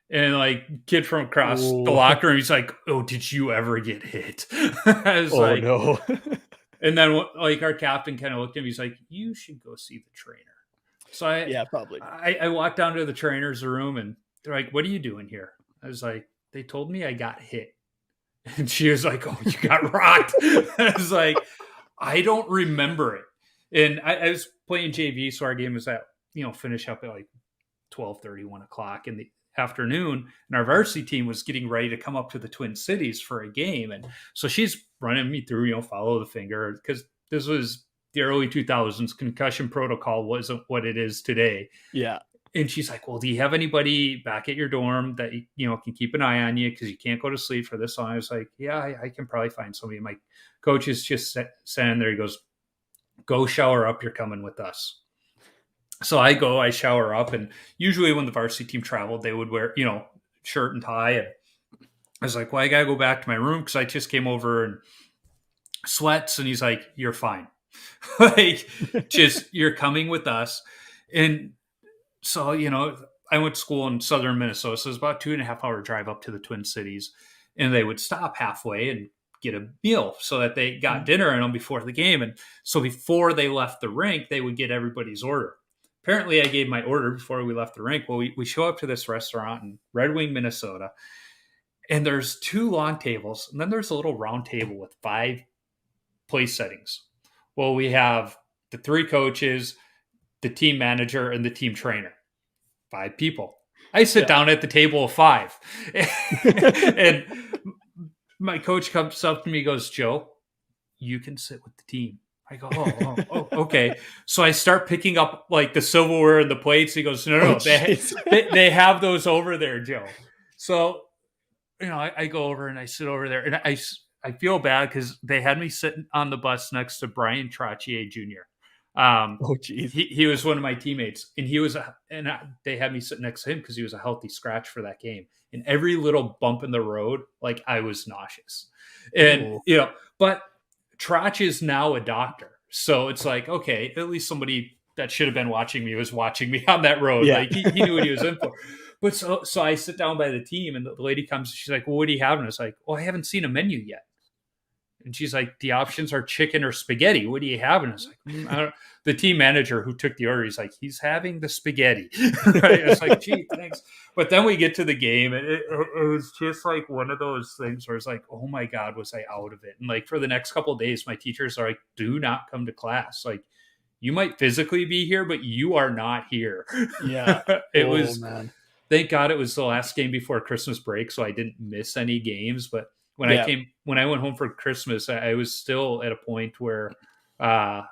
And like, kid from across the locker room, he's like, oh, did you ever get hit? I was like, no. And then like our captain kind of looked at me. He's like, you should go see the trainer. So probably. I walked down to the trainer's room, and they're like, what are you doing here? I was like, they told me I got hit. And she was like, oh, you got rocked. I was like, I don't remember it. And I was playing JV. So our game was at, finish up at like 12:30, 1 o'clock in the afternoon, and our varsity team was getting ready to come up to the Twin Cities for a game. And so she's running me through, follow the finger, because this was the early 2000s. Concussion protocol wasn't what it is today. Yeah. And she's like, well, do you have anybody back at your dorm that, can keep an eye on you because you can't go to sleep for this long? I was like, yeah, I can probably find somebody. My coach is just standing there. He goes, go shower up. You're coming with us. So I shower up, and usually when the varsity team traveled, they would wear, shirt and tie. And I was like, well, I got to go back to my room because I just came over and sweats. And he's like, you're fine. Like, just, you're coming with us. And so, I went to school in southern Minnesota, so it was about 2.5 hour drive up to the Twin Cities. And they would stop halfway and get a meal so that they got dinner in them before the game. And so before they left the rink, they would get everybody's order. Apparently, I gave my order before we left the rink. Well, we show up to this restaurant in Red Wing, Minnesota, and there's 2 long tables, and then there's a little round table with 5 place settings. Well, we have the 3 coaches, the team manager, and the team trainer. 5 people. I sit down at the table of 5. And my coach comes up to me and goes, "Joe, you can sit with the team." I go, oh, okay. So I start picking up like the silverware and the plates. He goes, no, they have those over there, Joe. So, I go over and I sit over there, and I feel bad because they had me sitting on the bus next to Brian Trottier Jr. Oh, geez. He was one of my teammates, and they had me sit next to him because he was a healthy scratch for that game. And every little bump in the road, like, I was nauseous. And, but Trotch is now a doctor. So it's like, okay, at least somebody that should have been watching me was watching me on that road. Yeah. Like, he knew what he was in for. But so I sit down by the team, and the lady comes, she's like, "Well, what do you have?" And it's like, "Oh, I haven't seen a menu yet." And she's like, "The options are chicken or spaghetti. What do you have?" And it's like, I don't. The team manager who took the order, he's like, "He's having the spaghetti." Right? It's like, "Gee, thanks." But then we get to the game, and it was just like one of those things where it's like, "Oh my God, was I out of it?" And like for the next couple of days, my teachers are like, "Do not come to class. Like, you might physically be here, but you are not here." Yeah, it was. Man. Thank God it was the last game before Christmas break, so I didn't miss any games. But when I went home for Christmas, I was still at a point where I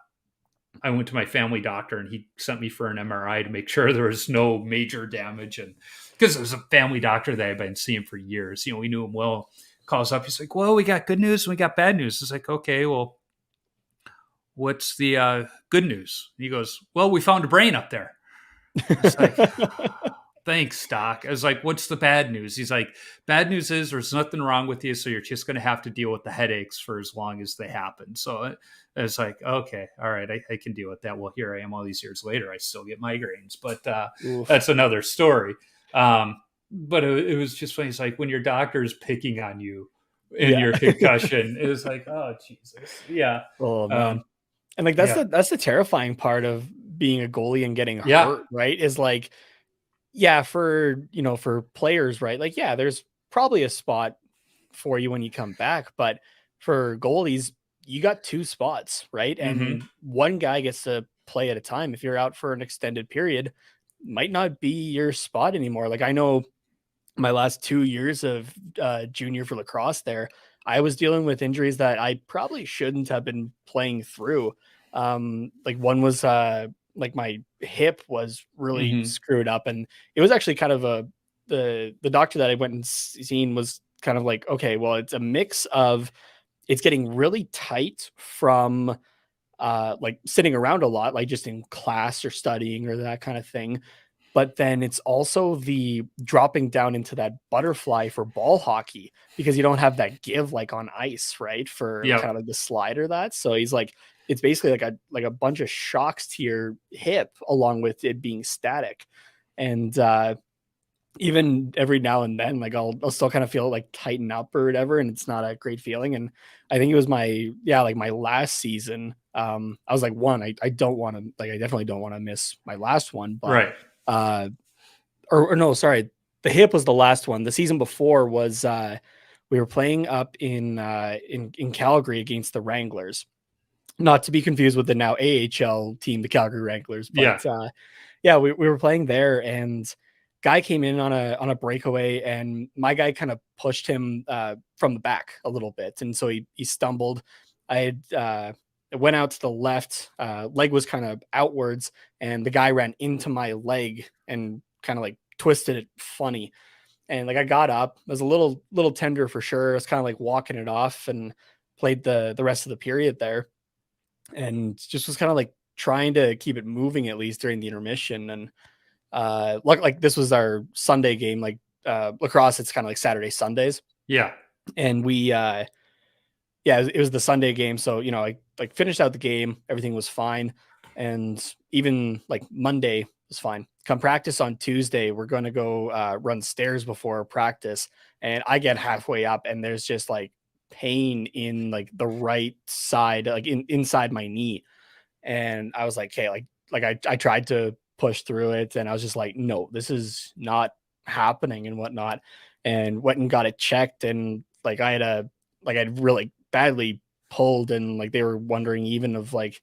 went to my family doctor, and he sent me for an MRI to make sure there was no major damage. And because it was a family doctor that I've been seeing for years, we knew him well. Calls up, he's like, "Well, we got good news and we got bad news." It's like, "Okay, well, what's the good news?" And he goes, "Well, we found a brain up there." It's like, "Thanks, Doc." I was like, "What's the bad news?" He's like, "Bad news is there's nothing wrong with you, so you're just going to have to deal with the headaches for as long as they happen." So it's like, okay, all right, I can deal with that. Well, here I am all these years later. I still get migraines, but that's another story. But it was just funny. It's like when your doctor is picking on you in your concussion, it was like, oh, Jesus. Yeah. Oh, man. And like, that's the terrifying part of being a goalie and getting hurt, right? Is like, for players, right? Like, there's probably a spot for you when you come back, but for goalies, you got 2 spots, right? And one guy gets to play at a time. If you're out for an extended period, might not be your spot anymore. Like, I know my last 2 years of junior for lacrosse there, I was dealing with injuries that I probably shouldn't have been playing through. Like one was like my hip was really screwed up, and it was actually kind of the doctor that I went and seen was kind of like, okay, well, it's a mix of it's getting really tight from like sitting around a lot, like just in class or studying or that kind of thing. But then it's also the dropping down into that butterfly for ball hockey because you don't have that give like on ice, right? For kind of like the slide or that. So he's like, it's basically like a bunch of shocks to your hip along with it being static. And even every now and then, like I'll still kind of feel like tighten up or whatever. And it's not a great feeling. And I think it was my last season. I was like, I don't want to, like, I definitely don't want to miss my last one, but right. Or no, sorry. The hip was the last one. The season before was we were playing up in Calgary against the Wranglers, not to be confused with the now AHL team, the Calgary Wranglers. But we were playing there, and guy came in on a breakaway, and my guy kind of pushed him from the back a little bit, and so he stumbled. I had went out to the left, leg was kind of outwards, and the guy ran into my leg and kind of like twisted it funny. And like I got up, I was a little tender for sure. I was kind of like walking it off and played the rest of the period there. And just was kind of like trying to keep it moving at least during the intermission. And like this was our Sunday game, like lacrosse, it's kind of like Saturday, Sundays. Yeah. And we yeah, it was the Sunday game. So, you know, I like finished out the game. Everything was fine. And even like Monday was fine. Come practice on Tuesday, we're going to go run stairs before practice. And I get halfway up and there's just like pain in like the right side, like inside my knee. And I was like, okay, I tried to push through it and I was just like, no, this is not happening and whatnot. And went and got it checked. And like I'd really badly pulled and like they were wondering even of like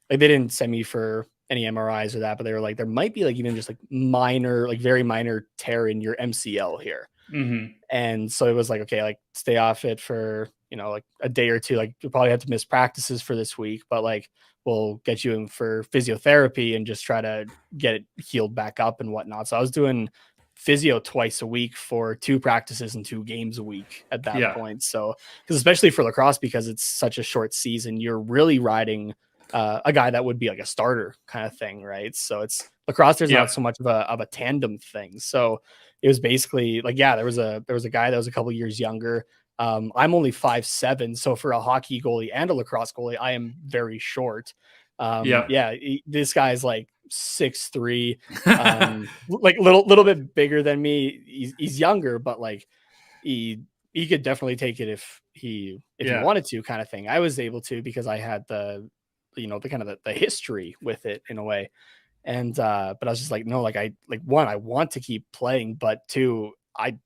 they didn't send me for any MRIs or that, but they were like, there might be like even just like minor, like very minor tear in your MCL here. Mm-hmm. And so it was like, okay, like stay off it for, you know, like a day or two. Like you'll probably have to miss practices for this week, but like we'll get you in for physiotherapy and just try to get it healed back up and whatnot. So I was doing physio twice a week for 2 practices and 2 games a week at that point. So, because especially for lacrosse, because it's such a short season, you're really riding a guy that would be like a starter kind of thing, right? So it's lacrosse. There's not so much of a tandem thing. So it was basically like, yeah, there was a guy that was a couple years younger. I'm only 5'7", so for a hockey goalie and a lacrosse goalie, I am very short. This guy's like 6'3", like little bit bigger than me. He's younger, but like he could definitely take it if he wanted to, kind of thing. I was able to because I had the kind of the history with it in a way. And but I was just like, no, like I want to keep playing, but 2, I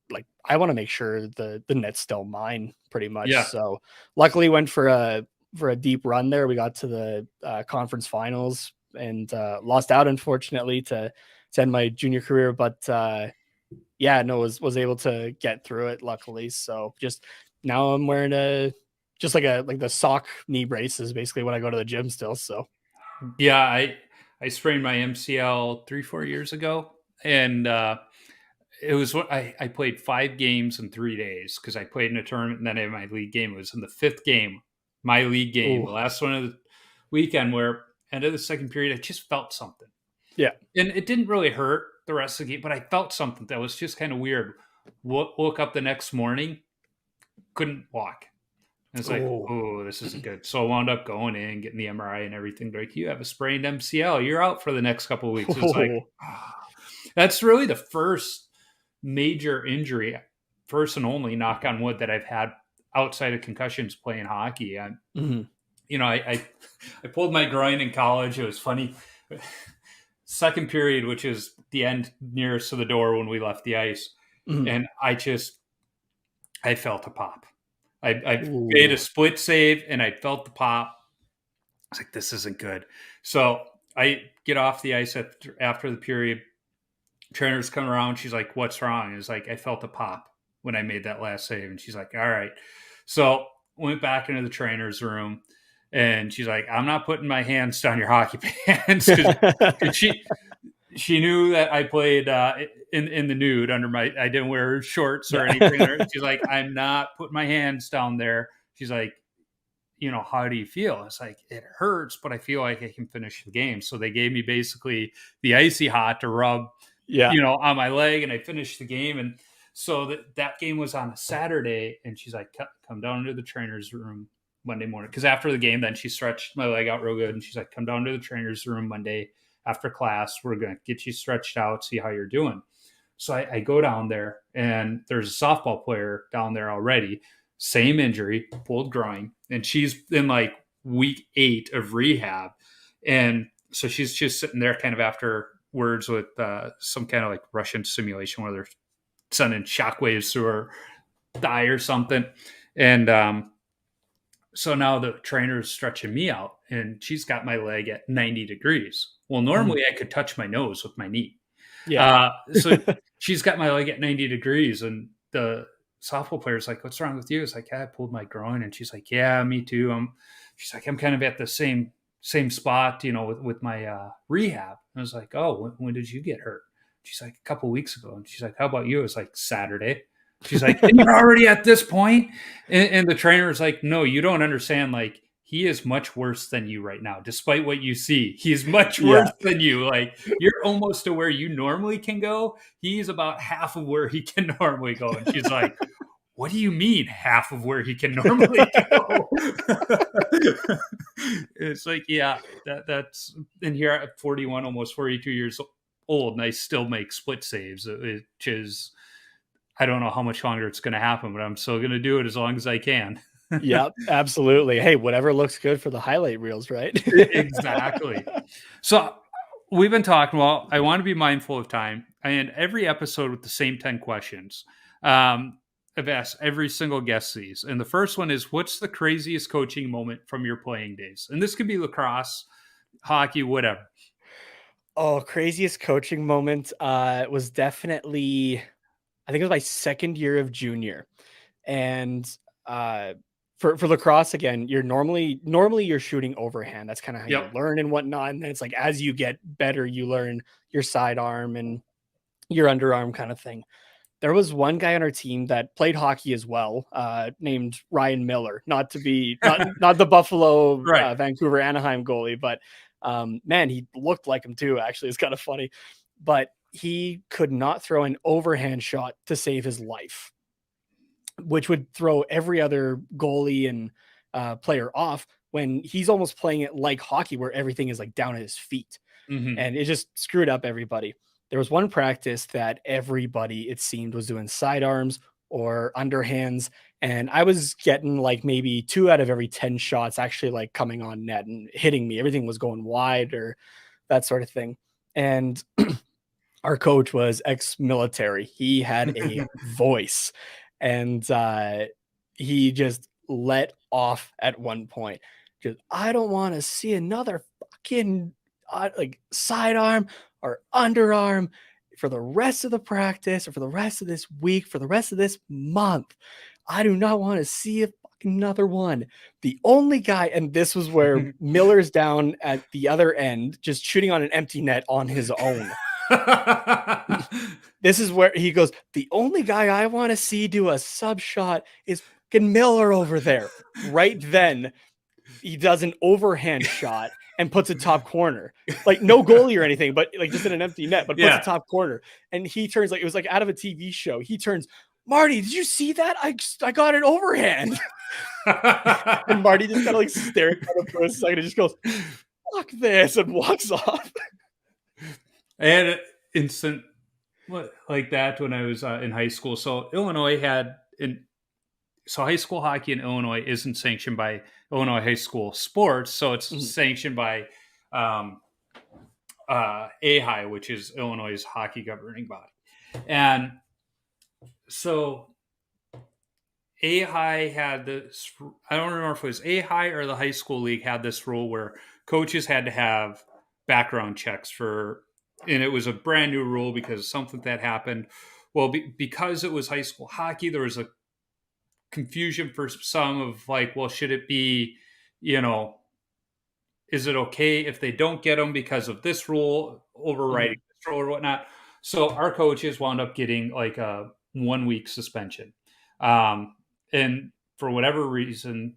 want to make sure the net's still mine pretty much. So luckily went for a deep run there. We got to the conference finals and lost out unfortunately to end my junior career, but was able to get through it luckily. So just now I'm wearing the sock knee braces basically when I go to the gym still. So I sprained my MCL 3-4 years ago, and it was what I played 5 games in 3 days because I played in a tournament and then I had my league game. It was in the 5th game, my league game, the last one of the weekend, where end of the second period, I just felt something. Yeah. And it didn't really hurt the rest of the game, but I felt something that was just kind of weird. Woke up the next morning, couldn't walk. And it's like, oh, this isn't good. So I wound up going in, getting the MRI and everything. They're like, you have a sprained MCL. You're out for the next couple of weeks. It's like, that's really the first major injury, first and only, knock on wood, that I've had outside of concussions playing hockey. You know, I pulled my groin in college. It was funny. Second period, which is the end nearest to the door when we left the ice. And I felt a pop. I made a split save and I felt the pop. I was like, this isn't good. So I get off the ice after the period. Trainers come around. She's like, what's wrong? It's like, I felt a pop when I made that last save. And she's like, all right. So went back into the trainer's room and she's like, I'm not putting my hands down your hockey pants. Cause she knew that I played in the nude I didn't wear shorts or anything. She's like, I'm not putting my hands down there. She's like, you know, how do you feel? It's like, it hurts, but I feel like I can finish the game. So they gave me basically the icy hot to rub, on my leg, and I finished the game. And so that game was on a Saturday, and she's like, come down into the trainer's room Monday morning. Because after the game, then she stretched my leg out real good. And she's like, come down to the trainer's room Monday after class. We're going to get you stretched out, see how you're doing. So I go down there, and there's a softball player down there already. Same injury, pulled groin. And she's in like week 8 of rehab. And so she's just sitting there kind of afterwards with some kind of like Russian simulation where they're sending shockwaves through her thigh or something. And so now the trainer's stretching me out, and she's got my leg at 90 degrees. Well, normally I could touch my nose with my knee. So she's got my leg at 90 degrees, and the softball player's like, what's wrong with you? It's like, I pulled my groin. And she's like, yeah, me too. She's like, I'm kind of at the same spot, with my rehab. And I was like, oh, when did you get hurt? She's like, a couple of weeks ago. And she's like, how about you? It was like Saturday. She's like, and you're already at this point? And the trainer is like, no, you don't understand. Like, he is much worse than you right now. Despite what you see, he's much worse than you. Like, you're almost to where you normally can go. He's about half of where he can normally go. And she's like, what do you mean half of where he can normally go? It's like, yeah, that's in here at 41, almost 42 years old, and I still make split saves, which is, I don't know how much longer it's going to happen, but I'm still going to do it as long as I can. Yep, absolutely. Hey, whatever looks good for the highlight reels, right? Exactly. So we've been talking, well, I want to be mindful of time. I end every episode with the same 10 questions. I've asked every single guest these. And the first one is, what's the craziest coaching moment from your playing days? And this could be lacrosse, hockey, whatever. Oh, craziest coaching moment was definitely, I think it was my second year of junior. And for lacrosse, again, you're normally you're shooting overhand. That's kind of how you learn and whatnot. And then it's like, as you get better, you learn your sidearm and your underarm kind of thing. There was one guy on our team that played hockey as well, named Ryan Miller, not the Buffalo, Vancouver, Anaheim goalie, but man, he looked like him too. Actually, it's kind of funny, but he could not throw an overhand shot to save his life, which would throw every other goalie and player off when he's almost playing it like hockey, where everything is like down at his feet, and it just screwed up everybody. There was one practice that everybody, it seemed, was doing sidearms or underhands. And I was getting like maybe 2 out of every 10 shots actually like coming on net and hitting me. Everything was going wide or that sort of thing. And our coach was ex-military. He had a voice, and he just let off at one point. Just, I don't want to see another fucking like sidearm or underarm for the rest of the practice or for the rest of this week, for the rest of this month. I do not want to see another one. The only guy, and this was where Miller's down at the other end, just shooting on an empty net on his own. This is where he goes, the only guy I want to see do a sub shot is fucking Miller over there. Right then, he does an overhand shot and puts a top corner, like no goalie or anything, but like just in an empty net, but puts a top corner. And he turns, like it was like out of a TV show. He turns, Marty, did you see that? I got an overhand. And Marty just kind of like staring at him for a second and just goes, fuck this, and walks off. I had an instant like that when I was in high school. So Illinois had so high school hockey in Illinois isn't sanctioned by Illinois high school sports. So it's sanctioned by AHI, which is Illinois' hockey governing body. And so AHI had this, I don't remember if it was AHI or the high school league had this rule where coaches had to have background checks and it was a brand new rule because of something that happened. Well, because it was high school hockey, there was a confusion for some of like, well, should it be, is it okay if they don't get them because of this rule overriding this rule or whatnot? So our coaches wound up getting like a 1 week suspension. And for whatever reason,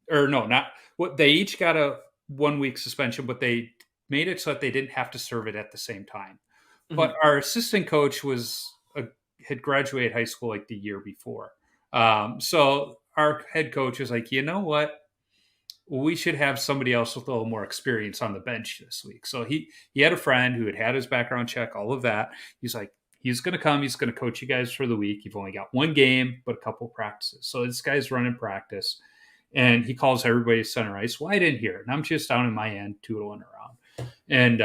or no, not what they each got a 1 week suspension, but they made it so that they didn't have to serve it at the same time. But our assistant coach had graduated high school like the year before. So our head coach was like, you know what? We should have somebody else with a little more experience on the bench this week. So he had a friend who had his background check, all of that. He's like, he's going to come. He's going to coach you guys for the week. You've only got 1 game, but a couple practices. So this guy's running practice, and he calls everybody to center ice. Well, I didn't hear it, and I'm just down in my end, tootling around. And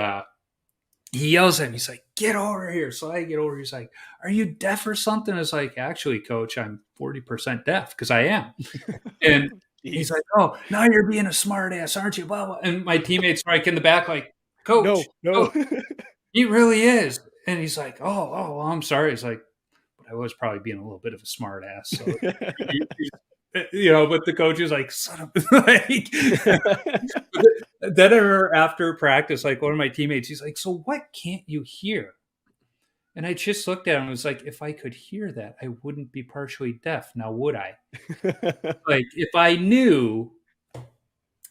he yells at me. He's like, get over here. So I get over. He's like, are you deaf or something? It's like, actually, coach, I'm 40% deaf because I am. And he's like, oh, now you're being a smart ass, aren't you? Blah, blah. And my teammates right in the back like, coach, no. He really is. And he's like, oh, well, I'm sorry. He's like, but I was probably being a little bit of a smart ass. So, but the coach is like, son of like, then after practice, like one of my teammates, he's like, so what can't you hear? And I just looked at him and was like, if I could hear that, I wouldn't be partially deaf. Now, would I? Like, if I knew,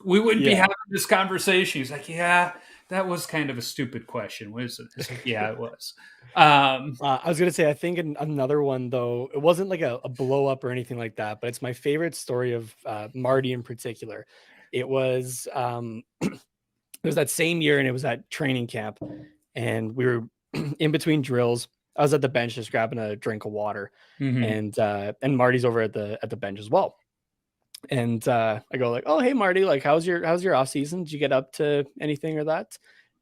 we wouldn't be having this conversation. He's like, yeah, that was kind of a stupid question, was it? It's like, yeah, it was. I was gonna say, I think another one though, it wasn't like a blow up or anything like that, but it's my favorite story of Marty in particular. It was it was that same year, and it was at training camp, and we were in between drills. I was at the bench just grabbing a drink of water, and Marty's over at the bench as well. And I go like, "Oh, hey Marty, like how's your off season? Did you get up to anything or that?"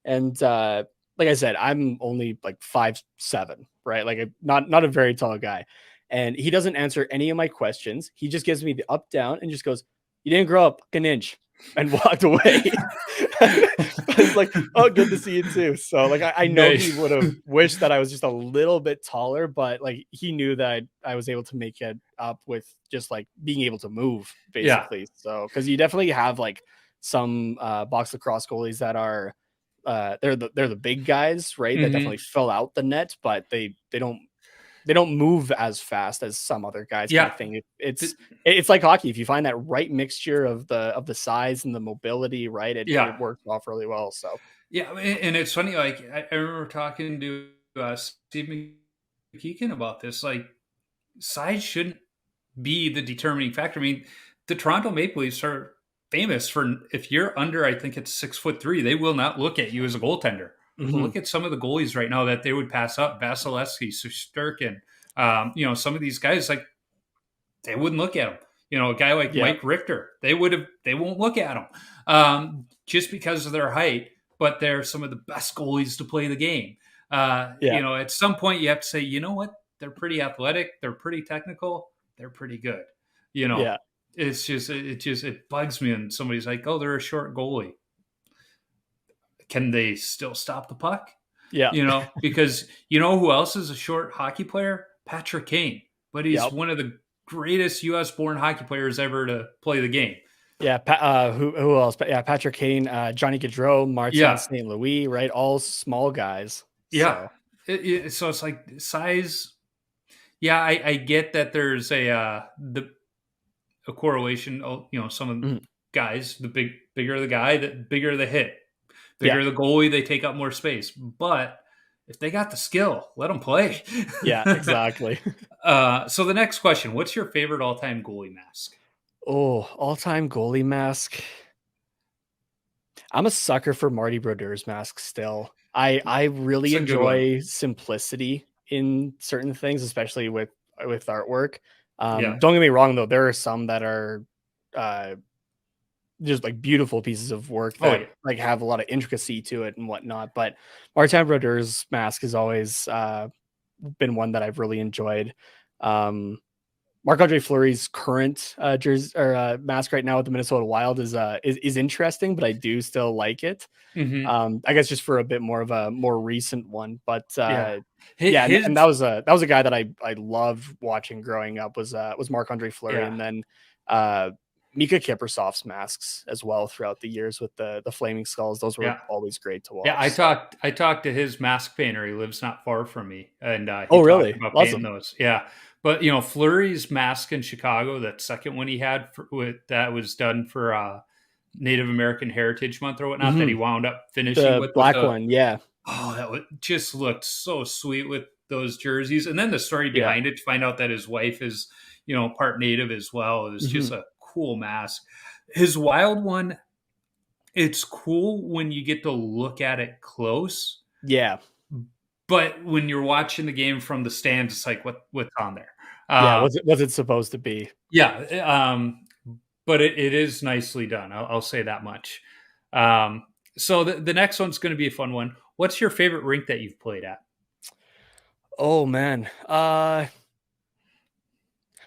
And like I said, I'm only like 5'7", right? Like not a very tall guy. And he doesn't answer any of my questions. He just gives me the up down and just goes, "You didn't grow up an inch," and walked away. I was like, "Oh, good to see you too." So like I know Nice. he would have wished that I was just a little bit taller, but like he knew that I was able to make it up with just like being able to move, basically. So because you definitely have like some box lacrosse goalies that are they're the big guys, right? That definitely fill out the net, but they don't move as fast as some other guys. Kind of thing. It's like hockey. If you find that right mixture of the size and the mobility, right, it works off really well. So yeah, and it's funny. Like I remember talking to Steve McKeegan about this. Like size shouldn't be the determining factor. I mean, the Toronto Maple Leafs are famous for, if you're under, I think it's 6'3", they will not look at you as a goaltender. Look at some of the goalies right now that they would pass up: Vasilevsky, Shesterkin. Some of these guys, like, they wouldn't look at him. A guy like Mike Richter, they won't look at him just because of their height. But they're some of the best goalies to play the game. At some point you have to say, you know what? They're pretty athletic. They're pretty technical. They're pretty good. It bugs me when somebody's like, oh, they're a short goalie. Can they still stop the puck? Yeah. Because who else is a short hockey player? Patrick Kane. But he's one of the greatest U.S. born hockey players ever to play the game. Yeah. Who else? But yeah, Patrick Kane, Johnny Gaudreau, Martin St. Louis, right? All small guys. Yeah. So it's like size. Yeah, I get that there's a correlation. Some of the guys, the bigger the guy, the bigger the hit. Bigger the goalie, they take up more space. But if they got the skill, let them play. Yeah, exactly. So the next question: what's your favorite all-time goalie mask? Oh, all-time goalie mask. I'm a sucker for Marty Brodeur's mask still. I really enjoy simplicity in certain things, especially with artwork. Don't get me wrong though, there are some that are just like beautiful pieces of work that like have a lot of intricacy to it and whatnot. But Martin Brodeur's mask has always been one that I've really enjoyed. Marc-Andre Fleury's current jersey or mask right now with the Minnesota Wild is interesting, but I do still like it. I guess just for a bit more of a more recent one, but and that was a guy that I loved watching growing up was Marc-Andre Fleury, and then Mika Kiprusoff's masks as well throughout the years with the flaming skulls. Those were always great to watch. Yeah, I talked to his mask painter. He lives not far from me, and really? About painting those. Yeah. But Fleury's mask in Chicago, that second one he had that was done for Native American Heritage Month or whatnot, that he wound up finishing with black one. Yeah. Oh, that just looked so sweet with those jerseys, and then the story behind it to find out that his wife is part Native as well. It was just a cool mask. His Wild one, it's cool when you get to look at it close. Yeah. But when you're watching the game from the stands, it's like, what's on there? What's it supposed to be? Yeah. But it is nicely done. I'll say that much. So the next one's going to be a fun one. What's your favorite rink that you've played at? Oh man. I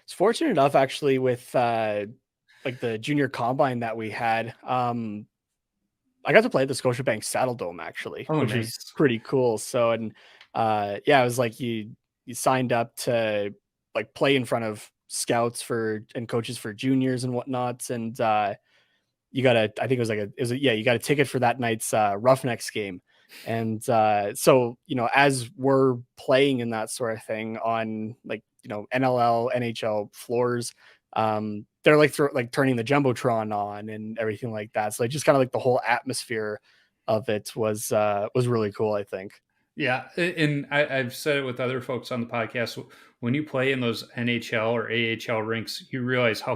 was fortunate enough actually with like the junior combine that we had. I got to play at the Scotiabank Saddle Dome actually, which was pretty cool. So, and it was like you signed up to like play in front of scouts and coaches for juniors and whatnots. And you got you got a ticket for that night's Roughnecks game. And so, as we're playing in that sort of thing on like, NLL, NHL floors, they're like turning the Jumbotron on and everything like that. So like just kind of like the whole atmosphere of it was really cool, I think. Yeah, and I've said it with other folks on the podcast. When you play in those NHL or AHL rinks, you realize how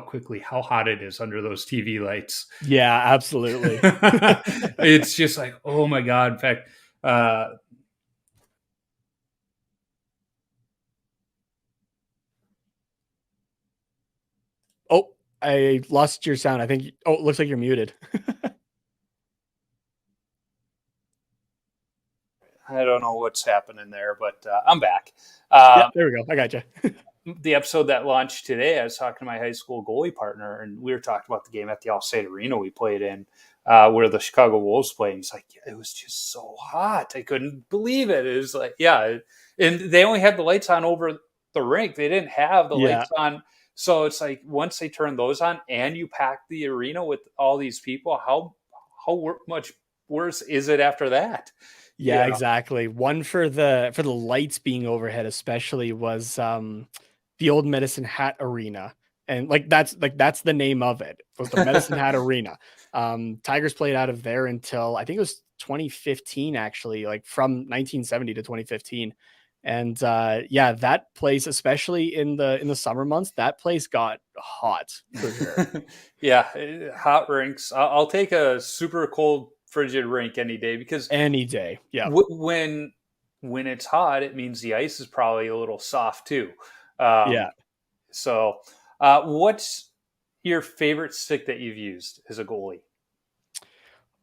hot it is under those TV lights. Yeah, absolutely. It's just like, oh my God. In fact, Oh, I lost your sound. I think. Oh, it looks like you're muted. I don't know what's happening there, but I'm back. Yeah, there we go. I got you. The episode that launched today, I was talking to my high school goalie partner, and we were talking about the game at the All-State Arena we played in, where the Chicago Wolves played. He's like, yeah, it was just so hot. I couldn't believe it. It was like, yeah. And they only had the lights on over the rink. They didn't have the lights on. So it's like, once they turn those on and you pack the arena with all these people, how much worse is it after that? Yeah, exactly. One for the lights being overhead, especially, was the old Medicine Hat Arena, and that's the name of it. Was the Medicine Hat Arena. Tigers played out of there until I think it was 2015, actually, like from 1970 to 2015. And yeah, that place, especially in the summer months, that place got hot for sure. Yeah, hot rinks. I'll take a super cold frigid rink any day, because any day. Yeah. When it's hot, it means the ice is probably a little soft too. Yeah. So, what's your favorite stick that you've used as a goalie?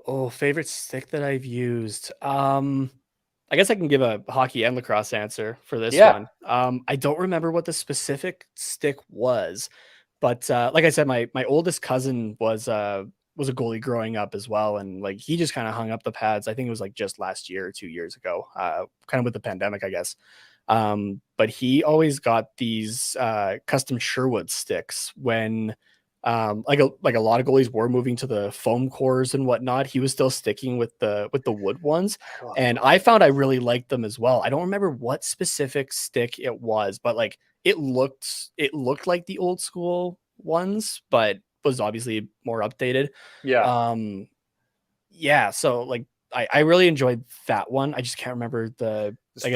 Oh, favorite stick that I've used. I guess I can give a hockey and lacrosse answer for this one. I don't remember what the specific stick was, but like I said, my oldest cousin was a goalie growing up as well, and like he just kind of hung up the pads. I think it was like just last year or 2 years ago, kind of with the pandemic, I guess. But he always got these custom Sherwood sticks when like a lot of goalies were moving to the foam cores and whatnot. He was still sticking with the wood ones, and I found I really liked them as well. I don't remember what specific stick it was, but like it looked like the old school ones, but was obviously more updated. Yeah, so like I really enjoyed that one. I just can't remember the the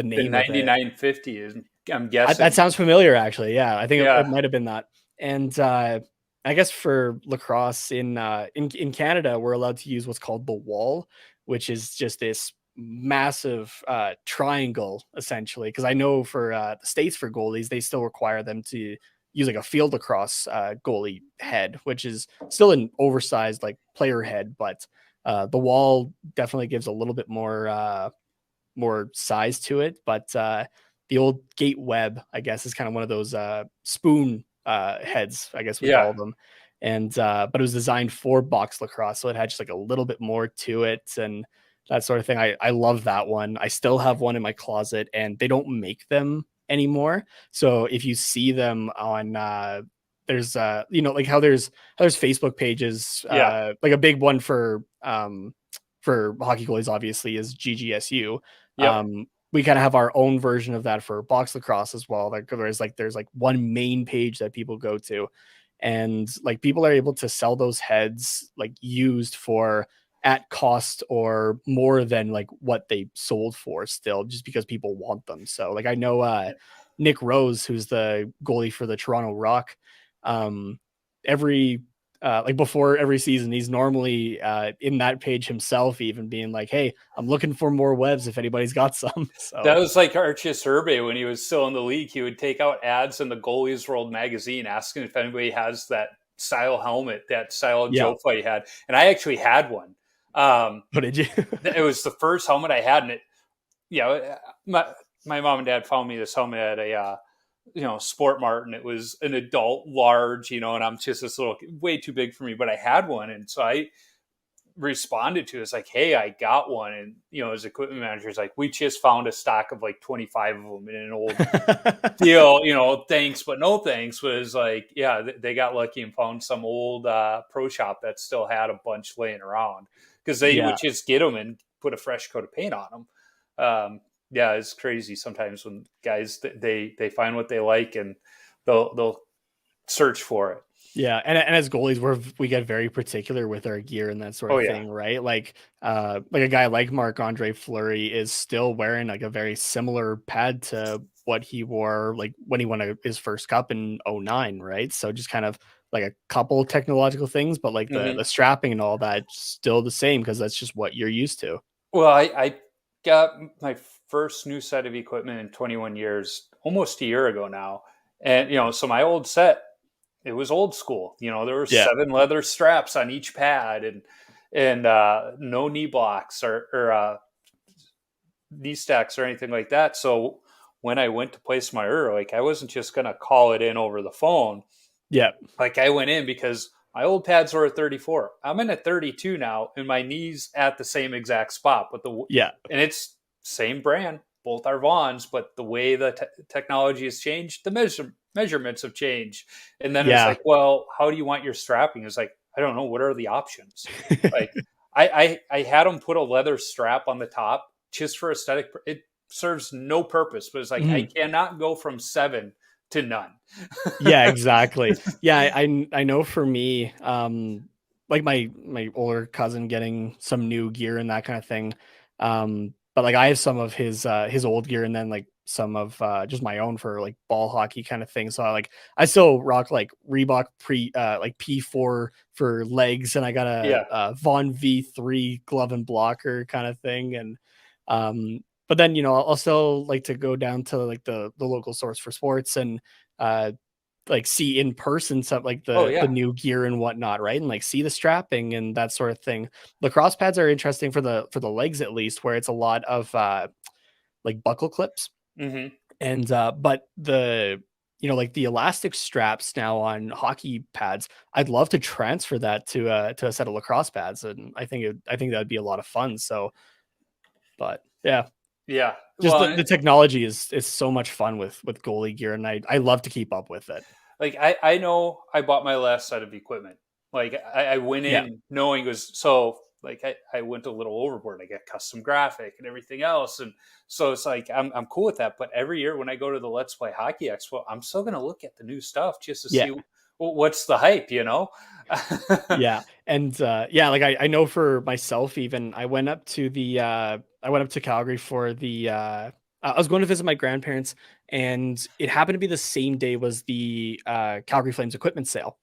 name the 9950 is, I'm guessing. That sounds familiar, actually. Yeah, I think it might have been that. And I guess for lacrosse in Canada, we're allowed to use what's called the wall, which is just this massive triangle, essentially. Because I know for the States, for goalies, they still require them to use like a field lacrosse goalie head, which is still an oversized like player head, but the wall definitely gives a little bit more size to it. But the old gate web, I guess, is kind of one of those spoon heads, I guess we call them. And but it was designed for box lacrosse, so it had just like a little bit more to it and that sort of thing. I love that one. I still have one in my closet, and they don't make them anymore. So if you see them on there's like how there's Facebook pages, like a big one for hockey goalies obviously is GGSU. We kind of have our own version of that for box lacrosse as well. Like there's one main page that people go to, and like people are able to sell those heads like used for at cost or more than like what they sold for still, just because people want them. So like I know Nick Rose, who's the goalie for the Toronto Rock, every like before every season, he's normally in that page himself, even being like, "Hey, I'm looking for more webs if anybody's got some." So that was like Archie Survey when he was still in the league. He would take out ads in the Goalies World magazine asking if anybody has that style helmet, that style Joe Fight had. And I actually had one. What did you? It was the first helmet I had, and it, my mom and dad found me this helmet at a Sport Mart, and it was an adult large, and I'm just this little, way too big for me, but I had one. And so I responded to it. It's like, hey, I got one. And, his equipment manager is like, we just found a stock of like 25 of them in an old deal, thanks, but no thanks. Was like, yeah, they got lucky and found some old pro shop that still had a bunch laying around, because they would just get them and put a fresh coat of paint on them. Yeah, it's crazy sometimes when guys they find what they like, and they'll search for it. Yeah, and as goalies, we get very particular with our gear and that sort of thing, right? Like a guy like Marc-Andre Fleury is still wearing like a very similar pad to what he wore like when he won his first cup in 09, right? So just kind of like a couple technological things, but like the strapping and all that still the same because that's just what you're used to. Well, I got my first new set of equipment in 21 years, almost a year ago now, and so my old set. It was old school. There were 7 leather straps on each pad and no knee blocks or knee stacks or anything like that. So when I went to place my order, like I wasn't just going to call it in over the phone. Yeah. Like I went in because my old pads were at 34. I'm in at 32 now and my knee's at the same exact spot. And it's same brand. Both are Vaughn's, but the way the technology has changed, the measurements have changed. And then it's like, well, how do you want your strapping? It's like, I don't know. What are the options? Like I had them put a leather strap on the top just for aesthetic. It serves no purpose, but it's like, I cannot go from 7 to none. Yeah, exactly. Yeah. I know for me, like my older cousin getting some new gear and that kind of thing. But like I have some of his old gear and then like some of just my own for like ball hockey kind of thing. So I still rock like Reebok like P4 for legs, and I got a Vaughn V3 glove and blocker kind of thing. And but then I'll still like to go down to like the local source for sports and like see in person stuff like the new gear and whatnot, right? And like see the strapping and that sort of thing. Lacrosse pads are interesting for the legs, at least, where it's a lot of like buckle clips. And but the like the elastic straps now on hockey pads, I'd love to transfer that to a set of lacrosse pads, and I think that'd be a lot of fun. So, but yeah. Just the technology is so much fun with goalie gear, and I love to keep up with it. Like I know I bought my last set of equipment. Like I went in knowing it was so. Like I went a little overboard. I got custom graphic and everything else, and so it's like I'm cool with that. But every year when I go to the Let's Play Hockey Expo, I'm still going to look at the new stuff just to see what's the hype, Yeah, and like I know for myself, even I went up to Calgary for the. I was going to visit my grandparents, and it happened to be the same day was the Calgary Flames equipment sale,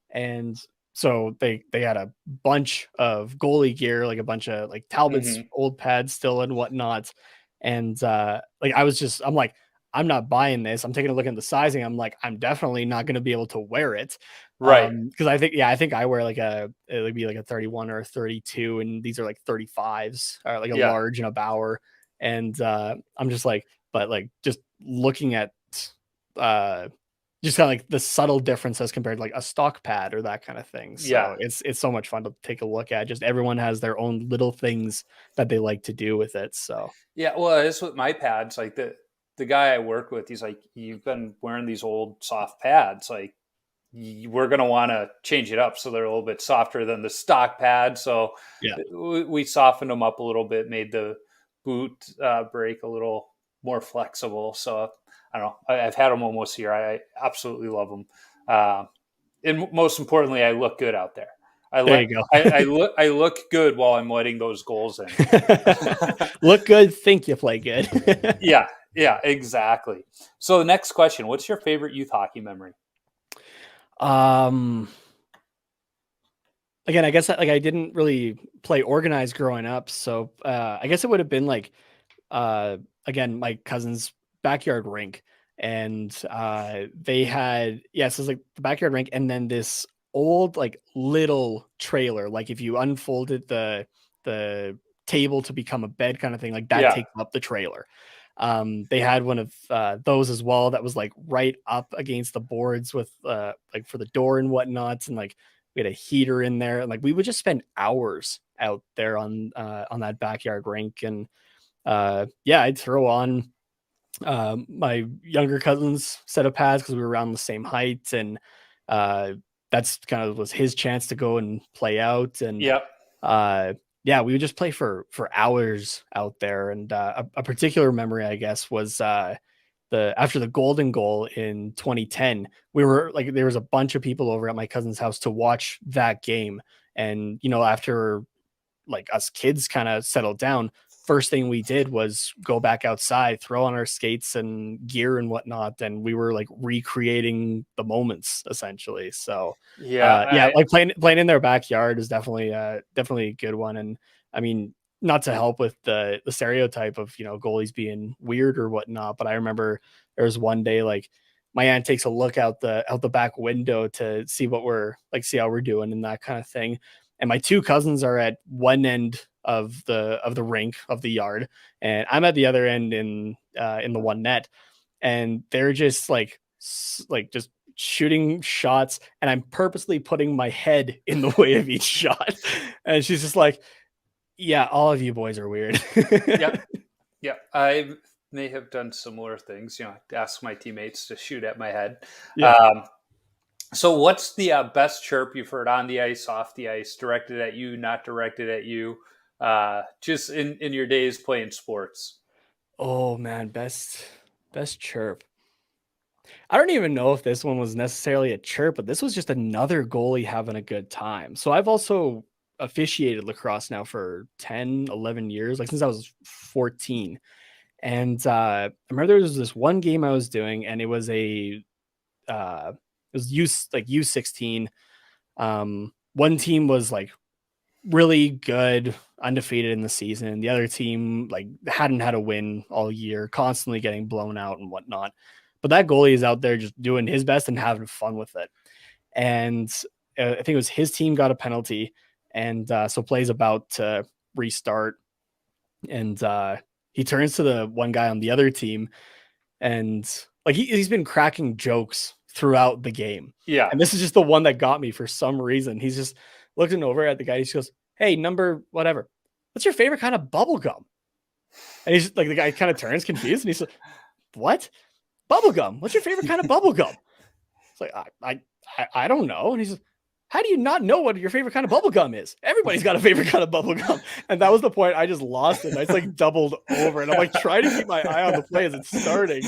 and so they had a bunch of goalie gear, like a bunch of like Talbot's old pads still and whatnot, and like I'm like, I'm not buying this. I'm taking a look at the sizing. I'm like, I'm definitely not going to be able to wear it. Right. Because I think I wear like it would be like a 31 or a 32, and these are like 35s or like a large and a Bauer. And I'm just like, but like just looking at just kind of like the subtle difference as compared to like a stock pad or that kind of thing. So it's so much fun to take a look at. Just everyone has their own little things that they like to do with it. So well, it's with my pads. Like the guy I work with, he's like, you've been wearing these old soft pads, like we're going to want to change it up so they're a little bit softer than the stock pad. So we softened them up a little bit, made the boot break a little more flexible. So I don't know. I've had them almost a year. I absolutely love them. And most importantly, I look good out there. There you go. I look good while I'm letting those goals in. Look good, think you play good. Yeah, exactly. So the next question, what's your favorite youth hockey memory? Again, I guess like I didn't really play organized growing up, so I guess it would have been like again my cousin's backyard rink, and they had so it's like the backyard rink, and then this old like little trailer, like if you unfolded the table to become a bed kind of thing, like that takes up the trailer. They had one of those as well that was like right up against the boards with like for the door and whatnot, and like we had a heater in there, and like we would just spend hours out there on that backyard rink. And I'd throw on my younger cousin's set of pads because we were around the same height, and that's kind of was his chance to go and play out. And we would just play for hours out there. And a particular memory, I guess, was after the golden goal in 2010, we were like, there was a bunch of people over at my cousin's house to watch that game. And, after like us kids kind of settled down, first thing we did was go back outside, throw on our skates and gear and whatnot. And we were like recreating the moments essentially. So like playing in their backyard is definitely a good one. And I mean, not to help with the stereotype of, goalies being weird or whatnot, but I remember there was one day, like my aunt takes a look out the back window to see see how we're doing and that kind of thing. And my two cousins are at one end of the rink of the yard, and I'm at the other end in the one net, and they're just like just shooting shots, and I'm purposely putting my head in the way of each shot. And she's just like, yeah, all of you boys are weird. Yeah. I may have done similar things, ask my teammates to shoot at my head. So what's the best chirp you've heard on the ice, off the ice, directed at you, not directed at you, just in your days playing sports? Oh man, best chirp. I don't even know if this one was necessarily a chirp, but this was just another goalie having a good time. So I've also officiated lacrosse now for 10, 11 years, like since I was 14. And I remember there was this one game I was doing, and it was it was U16. One team was like really good, undefeated in the season. The other team like hadn't had a win all year, constantly getting blown out and whatnot. But that goalie is out there just doing his best and having fun with it. And I think it was his team got a penalty, and so play's about to restart. And he turns to the one guy on the other team, and like he's been cracking jokes throughout the game. Yeah. And this is just the one that got me for some reason. He's just looking over at the guy. He just goes, "Hey, number whatever, what's your favorite kind of bubble gum?" And he's like, the guy kind of turns confused, and he's like, "What? Bubble gum? What's your favorite kind of bubble gum?" It's like, I don't know. And he's like, "How do you not know what your favorite kind of bubble gum is? Everybody's got a favorite kind of bubble gum." And that was the point. I just lost it. I just like doubled over, and I'm like trying to keep my eye on the play as it's starting,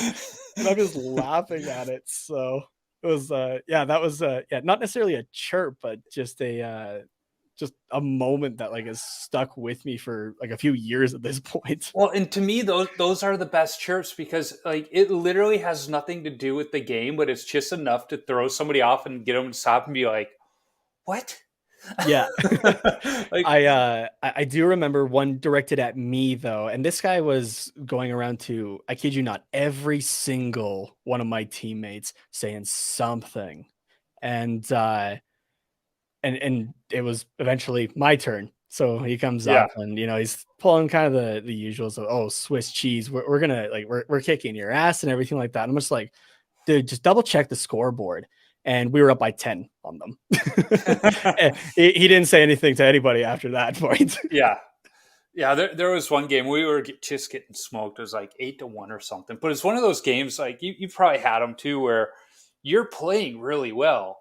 and I'm just laughing at it. So it was, that was, not necessarily a chirp, but just a moment that like has stuck with me for like a few years at this point. Well, and to me, those are the best chirps, because like it literally has nothing to do with the game, but it's just enough to throw somebody off and get them to stop and be like, "What?" Yeah. Like, I do remember one directed at me though, and this guy was going around to, I kid you not, every single one of my teammates saying something. And it was eventually my turn. So he comes up and, he's pulling kind of the usuals of, "Oh, Swiss cheese. We're going to like, we're kicking your ass," and everything like that. And I'm just like, "Dude, just double check the scoreboard." And we were up by 10 on them. He didn't say anything to anybody after that point. Yeah. There was one game we were just getting smoked. It was like 8-1 or something. But it's one of those games, like you've probably had them too, where you're playing really well,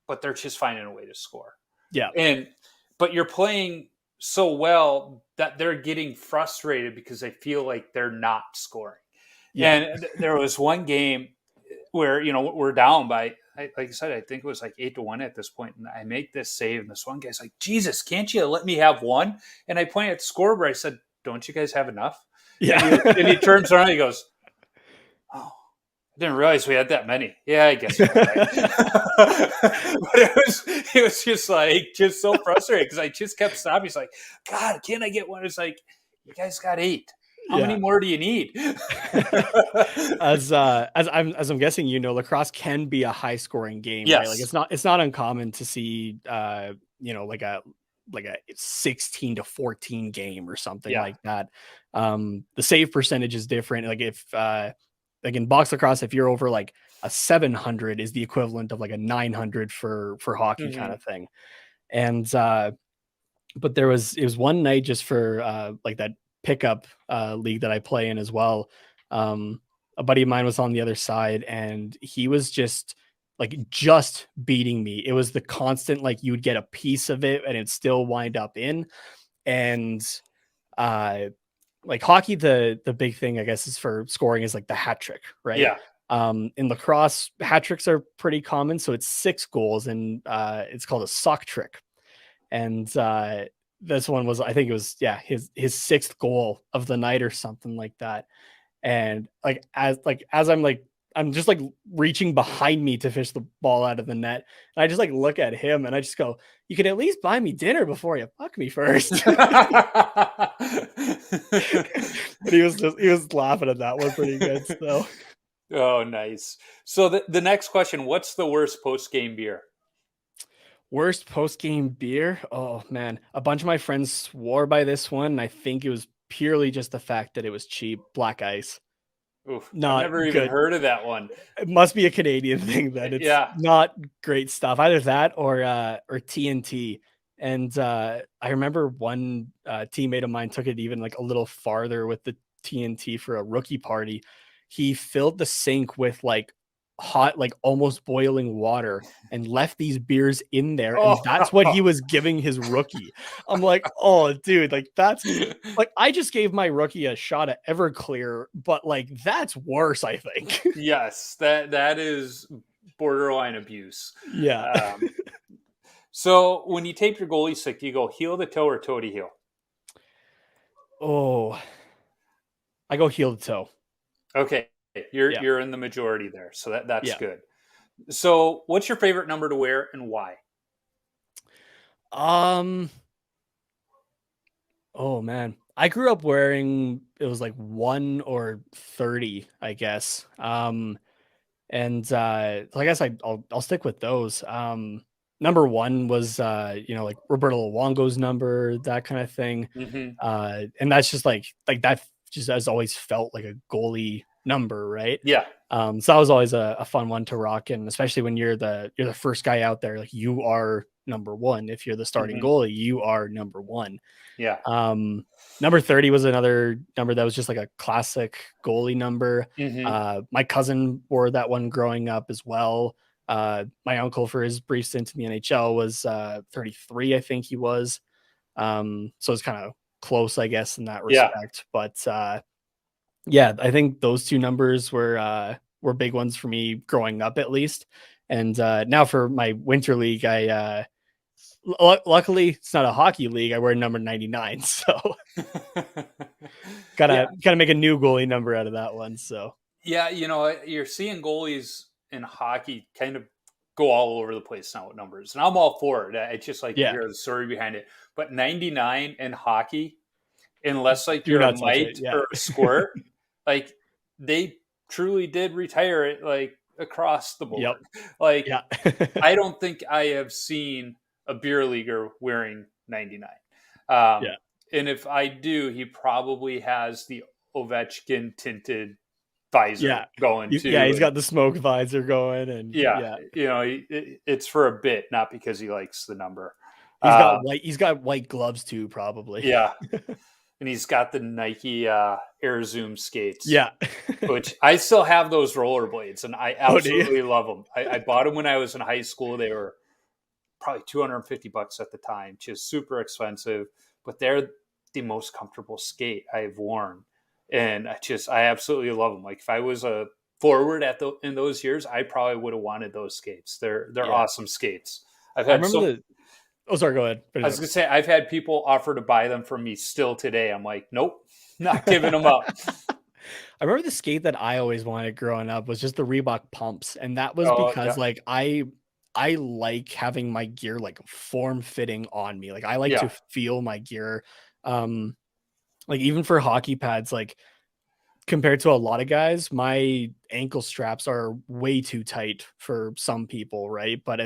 but they're just finding a way to score. Yeah. But you're playing so well that they're getting frustrated because they feel like they're not scoring. Yeah. And there was one game where, we're down by, like I said, I think it was like 8-1 at this point. And I make this save, and this one guy's like, "Jesus, can't you let me have one?" And I point at the scoreboard. I said, "Don't you guys have enough?" Yeah. And he turns around and he goes, "Oh, I didn't realize we had that many." Yeah, I guess. Right. But it was just like, just so frustrating, because I just kept stopping. He's like, "God, can't I get one?" It's like, "You guys got 8. How many more do you need?" As I'm guessing, lacrosse can be a high scoring game. Yes. Right? Like it's not uncommon to see, like a 16-14 game or something like that. The save percentage is different. Like if, like in box lacrosse, if you're over like a 700 is the equivalent of like a 900 for hockey kind of thing. And, but it was one night just for, like that pickup league that I play in as well. A buddy of mine was on the other side, and he was just beating me. It was the constant, like you would get a piece of it and it'd still wind up in. And like hockey, the big thing I guess is for scoring is like the hat trick, right? Yeah. In lacrosse, hat tricks are pretty common, so it's 6 goals, and it's called a sock trick. And this one was, I think it was, his 6th goal of the night or something like that. And as I'm just like reaching behind me to fish the ball out of the net, and I just like look at him and I just go, "You can at least buy me dinner before you fuck me first." And he was laughing at that one pretty good. So, oh, nice. So the next question: what's the worst post game beer? worst post game beer? Oh man, a bunch of my friends swore by this one. And I think it was purely just the fact that it was cheap. Black Ice. Oof, Not I've never even good. heard of that one. It must be a Canadian thing then. It's not great stuff. Either that or TNT. And I remember one teammate of mine took it even like a little farther with the TNT for a rookie party. He filled the sink with like hot, like almost boiling water and left these beers in there. And that's what he was giving his rookie. I'm like, oh, dude, like that's like I just gave my rookie a shot at Everclear, but like that's worse, I think. Yes, that is borderline abuse. Yeah. So when you tape your goalie stick, do you go heel to toe or toe to heel? Oh, I go heel to toe. Okay, you're in the majority there, so that's good. So what's your favorite number to wear and why? Oh man, I grew up wearing, it was like 1 or 30, I guess. And I guess I'll stick with those. Number 1 was like Roberto Luongo's number, that kind of thing. Mm-hmm. And that's just like that just has always felt like a goalie number, right? Yeah. So that was always a fun one to rock, and especially when you're the first guy out there, like you are number 1. If you're the starting goalie, you are number 1. Yeah. Number 30 was another number that was just like a classic goalie number. My cousin wore that one growing up as well. My uncle, for his brief stint in the NHL, was 33, I think he was. So it's kind of close, I guess, in that respect. But I think those 2 numbers were big ones for me growing up, at least. And now for my winter league, I luckily it's not a hockey league. I wear number 99, so gotta make a new goalie number out of that one. So you're seeing goalies in hockey kind of go all over the place now with numbers, and I'm all for it. It's just like you hear the story behind it. But 99 in hockey, unless like you're a mite or a squirt, like they truly did retire it like across the board. Like I don't think I have seen a beer leaguer wearing 99. And if I do, he probably has the Ovechkin tinted visor going too. Yeah, he's got the smoke visor going, and it's for a bit, not because he likes the number. He's got white gloves too, probably. Yeah. And he's got the Nike Air Zoom skates. Yeah. Which I still have those rollerblades, and I absolutely love them. I bought them when I was in high school. They were probably $250 at the time, which is super expensive, but they're the most comfortable skate I've worn. And I absolutely love them. Like if I was a forward in those years, I probably would have wanted those skates. They're awesome skates. Sorry, go ahead. I was going to say, I've had people offer to buy them from me still today. I'm like, nope, not giving them up. I remember the skate that I always wanted growing up was just the Reebok pumps. And that was because like I like having my gear like form fitting on me. Like I like to feel my gear. Like even for hockey pads, like compared to a lot of guys, my ankle straps are way too tight for some people. Right. But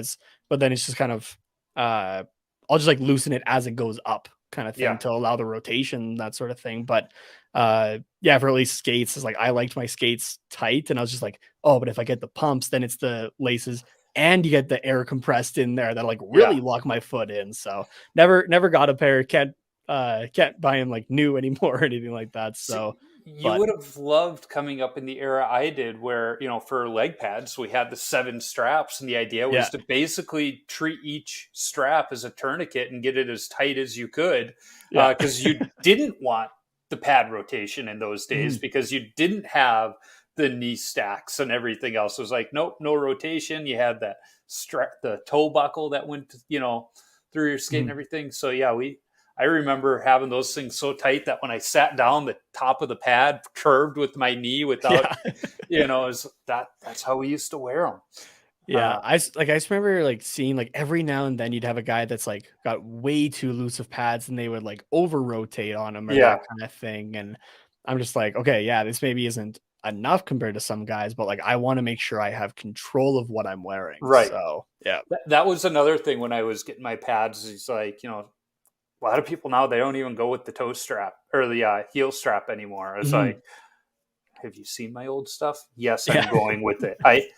then it's just kind of, I'll just like loosen it as it goes up kind of thing to allow the rotation, that sort of thing. But for at least skates, is like I liked my skates tight, and I was just like, oh, but if I get the pumps, then it's the laces and you get the air compressed in there that like really lock my foot in. So never got a pair. Can't buy them like new anymore or anything like that. So you would have loved coming up in the era I did where, for leg pads, we had the 7 straps, and the idea was to basically treat each strap as a tourniquet and get it as tight as you could. Because you didn't want the pad rotation in those days because you didn't have the knee stacks and everything else. It was like, nope, no rotation. You had that the toe buckle that went, through your skate and everything. So yeah, I remember having those things so tight that when I sat down, the top of the pad curved with my knee without, that's how we used to wear them. Yeah, I just remember like seeing like every now and then you'd have a guy that's like got way too loose of pads and they would like over rotate on him or that kind of thing. And I'm just like, okay, yeah, this maybe isn't enough compared to some guys, but like I want to make sure I have control of what I'm wearing. Right. So yeah, that was another thing when I was getting my pads. It's like, a lot of people now, they don't even go with the toe strap or the heel strap anymore. It's like, have you seen my old stuff? Yes, I'm going with it. I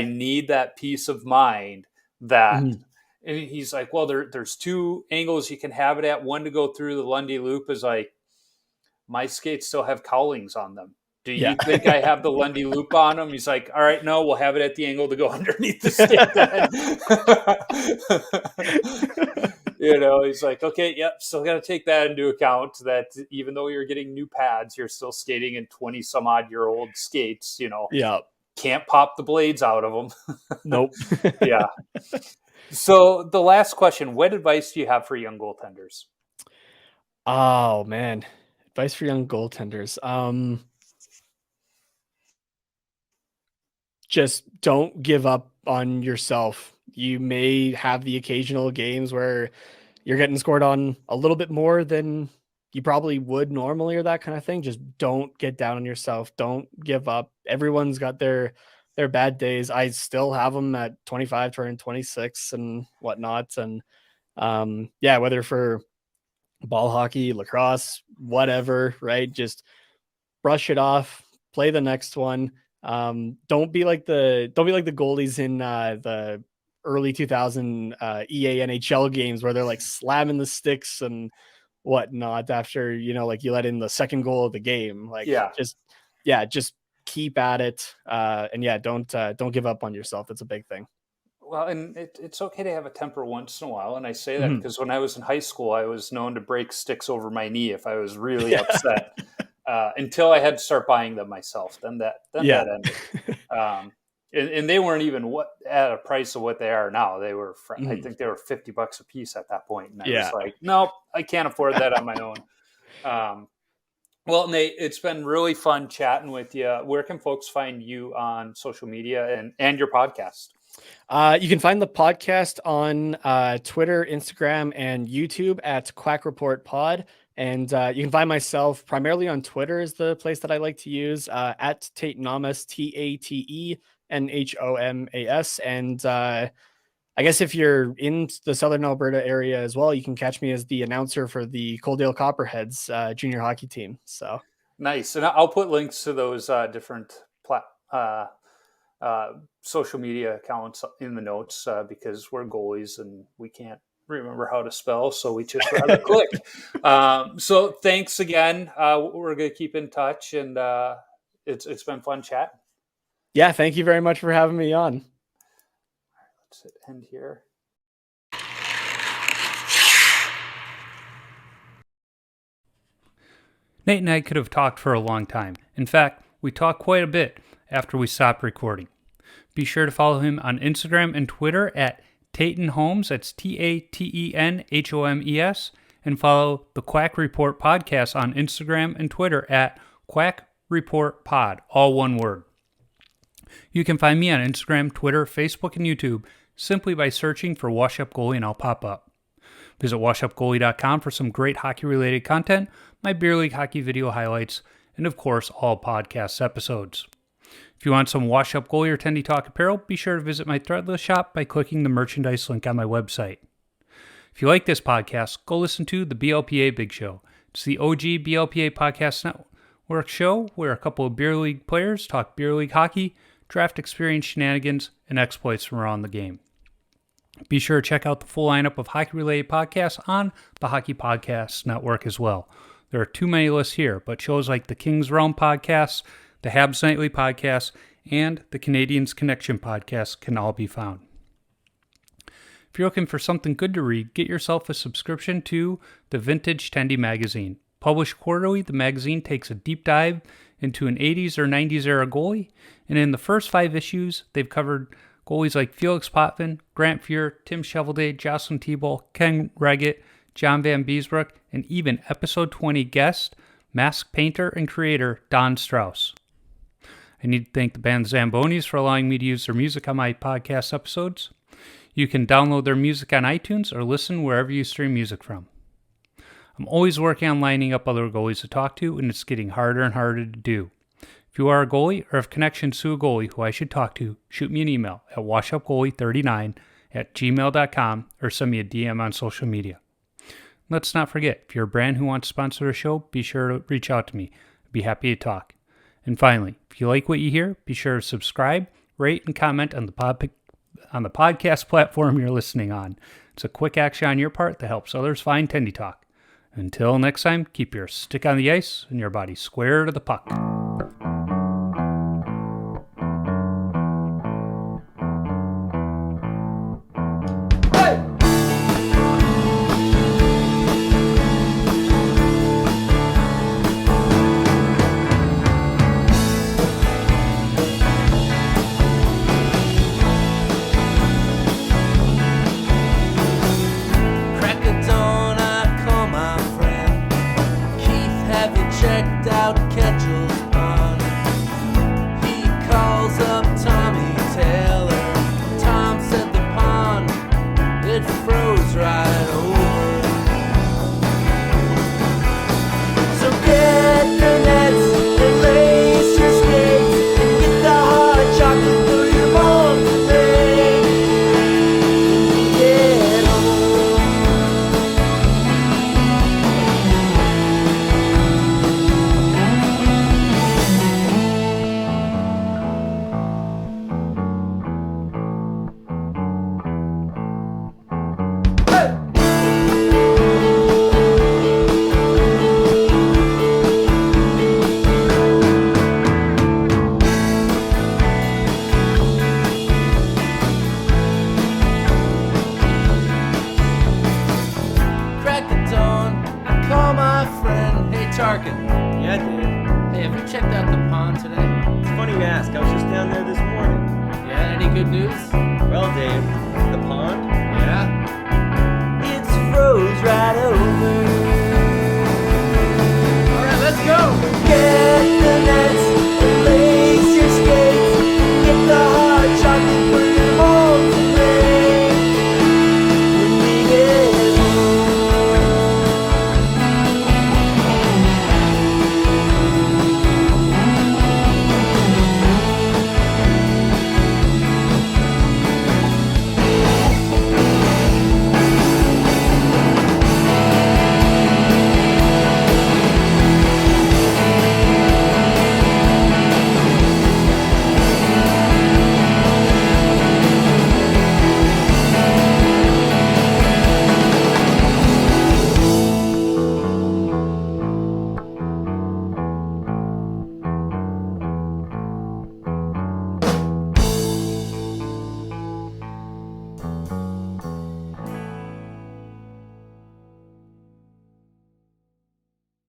need that peace of mind that, and he's like, well, there's two angles you can have it at. One to go through the Lundy loop is like, my skates still have cowlings on them. Do you think I have the Lundy loop on them? He's like, all right, no, we'll have it at the angle to go underneath the skate then. He's like, okay, yep, still got to take that into account that even though you're getting new pads, you're still skating in 20 some odd year old skates, can't pop the blades out of them. Nope. Yeah. So the last question, what advice do you have for young goaltenders? Oh man. Advice for young goaltenders. Just don't give up on yourself. You may have the occasional games where you're getting scored on a little bit more than you probably would normally or that kind of thing. Just don't get down on yourself. Don't give up. Everyone's got their bad days. I still have them at 25, turning 26 and whatnot. And whether for ball hockey, lacrosse, whatever, right? Just brush it off, play the next one. Don't be like the goalies in the early 2000 EA NHL games where they're like slamming the sticks and whatnot after, like you let in the second goal of the game. Like, just keep at it. And don't give up on yourself. That's a big thing. Well, and it's okay to have a temper once in a while. And I say that because when I was in high school, I was known to break sticks over my knee if I was really upset. Until I had to start buying them myself. Then that ended. And they weren't even at a price of what they are now. They were, I think they were $50 a piece at that point. And I was like, nope, I can't afford that on my own. Well, Nate, it's been really fun chatting with you. Where can folks find you on social media and your podcast? You can find the podcast on Twitter, Instagram, and YouTube at Quack Report Pod. And you can find myself primarily on Twitter is the place that I like to use, at Tatenamas, TATENHOMAS. And I guess if you're in the Southern Alberta area as well, you can catch me as the announcer for the Coaldale Copperheads junior hockey team. So nice. And I'll put links to those different social media accounts in the notes because we're goalies and we can't remember how to spell, so we just rather click. So thanks again. We're going to keep in touch, and it's been fun chatting. Yeah, thank you very much for having me on. All right, let's hit end here. Nate and I could have talked for a long time. In fact, we talked quite a bit after we stopped recording. Be sure to follow him on Instagram and Twitter at Taten Holmes, that's TATENHOMES, and follow the Quack Report Podcast on Instagram and Twitter at Quack Report Pod, all one word. You can find me on Instagram, Twitter, Facebook, and YouTube simply by searching for Wash Up Goalie and I'll pop up. Visit washupgoalie.com for some great hockey-related content, my beer league hockey video highlights, and of course, all podcast episodes. If you want some Wash Up Goalie or Tendy Talk apparel, be sure to visit my Threadless shop by clicking the merchandise link on my website. If you like this podcast, go listen to the BLPA Big Show. It's the OG BLPA Podcast Network show where a couple of beer league players talk beer league hockey, draft experience shenanigans, and exploits from around the game. Be sure to check out the full lineup of hockey-related podcasts on the Hockey Podcast Network as well. There are too many lists here, but shows like the King's Realm podcasts, the Habs Nightly podcast, and the Canadians Connection podcast can all be found. If you're looking for something good to read, get yourself a subscription to the Vintage Tendy magazine. Published quarterly, the magazine takes a deep dive into an 80s or 90s era goalie, and in the first 5 issues, they've covered goalies like Felix Potvin, Grant Fuhr, Tim Shovelday, Jocelyn Thibault, Ken Reggett, John Van Beesbrook, and even episode 20 guest, mask painter and creator Don Strauss. I need to thank the band Zambonis for allowing me to use their music on my podcast episodes. You can download their music on iTunes or listen wherever you stream music from. I'm always working on lining up other goalies to talk to, and it's getting harder and harder to do. If you are a goalie or have connections to a goalie who I should talk to, shoot me an email at washupgoalie39@gmail.com or send me a DM on social media. Let's not forget, if you're a brand who wants to sponsor a show, be sure to reach out to me. I'd be happy to talk. And finally, if you like what you hear, be sure to subscribe, rate, and comment on the podcast platform you're listening on. It's a quick action on your part that helps others find Tendy Talk. Until next time, keep your stick on the ice and your body square to the puck. Yeah, Dave. Hey, have you checked out the pond today? It's funny you ask. I was just down there this morning. Yeah, any good news? Well, Dave,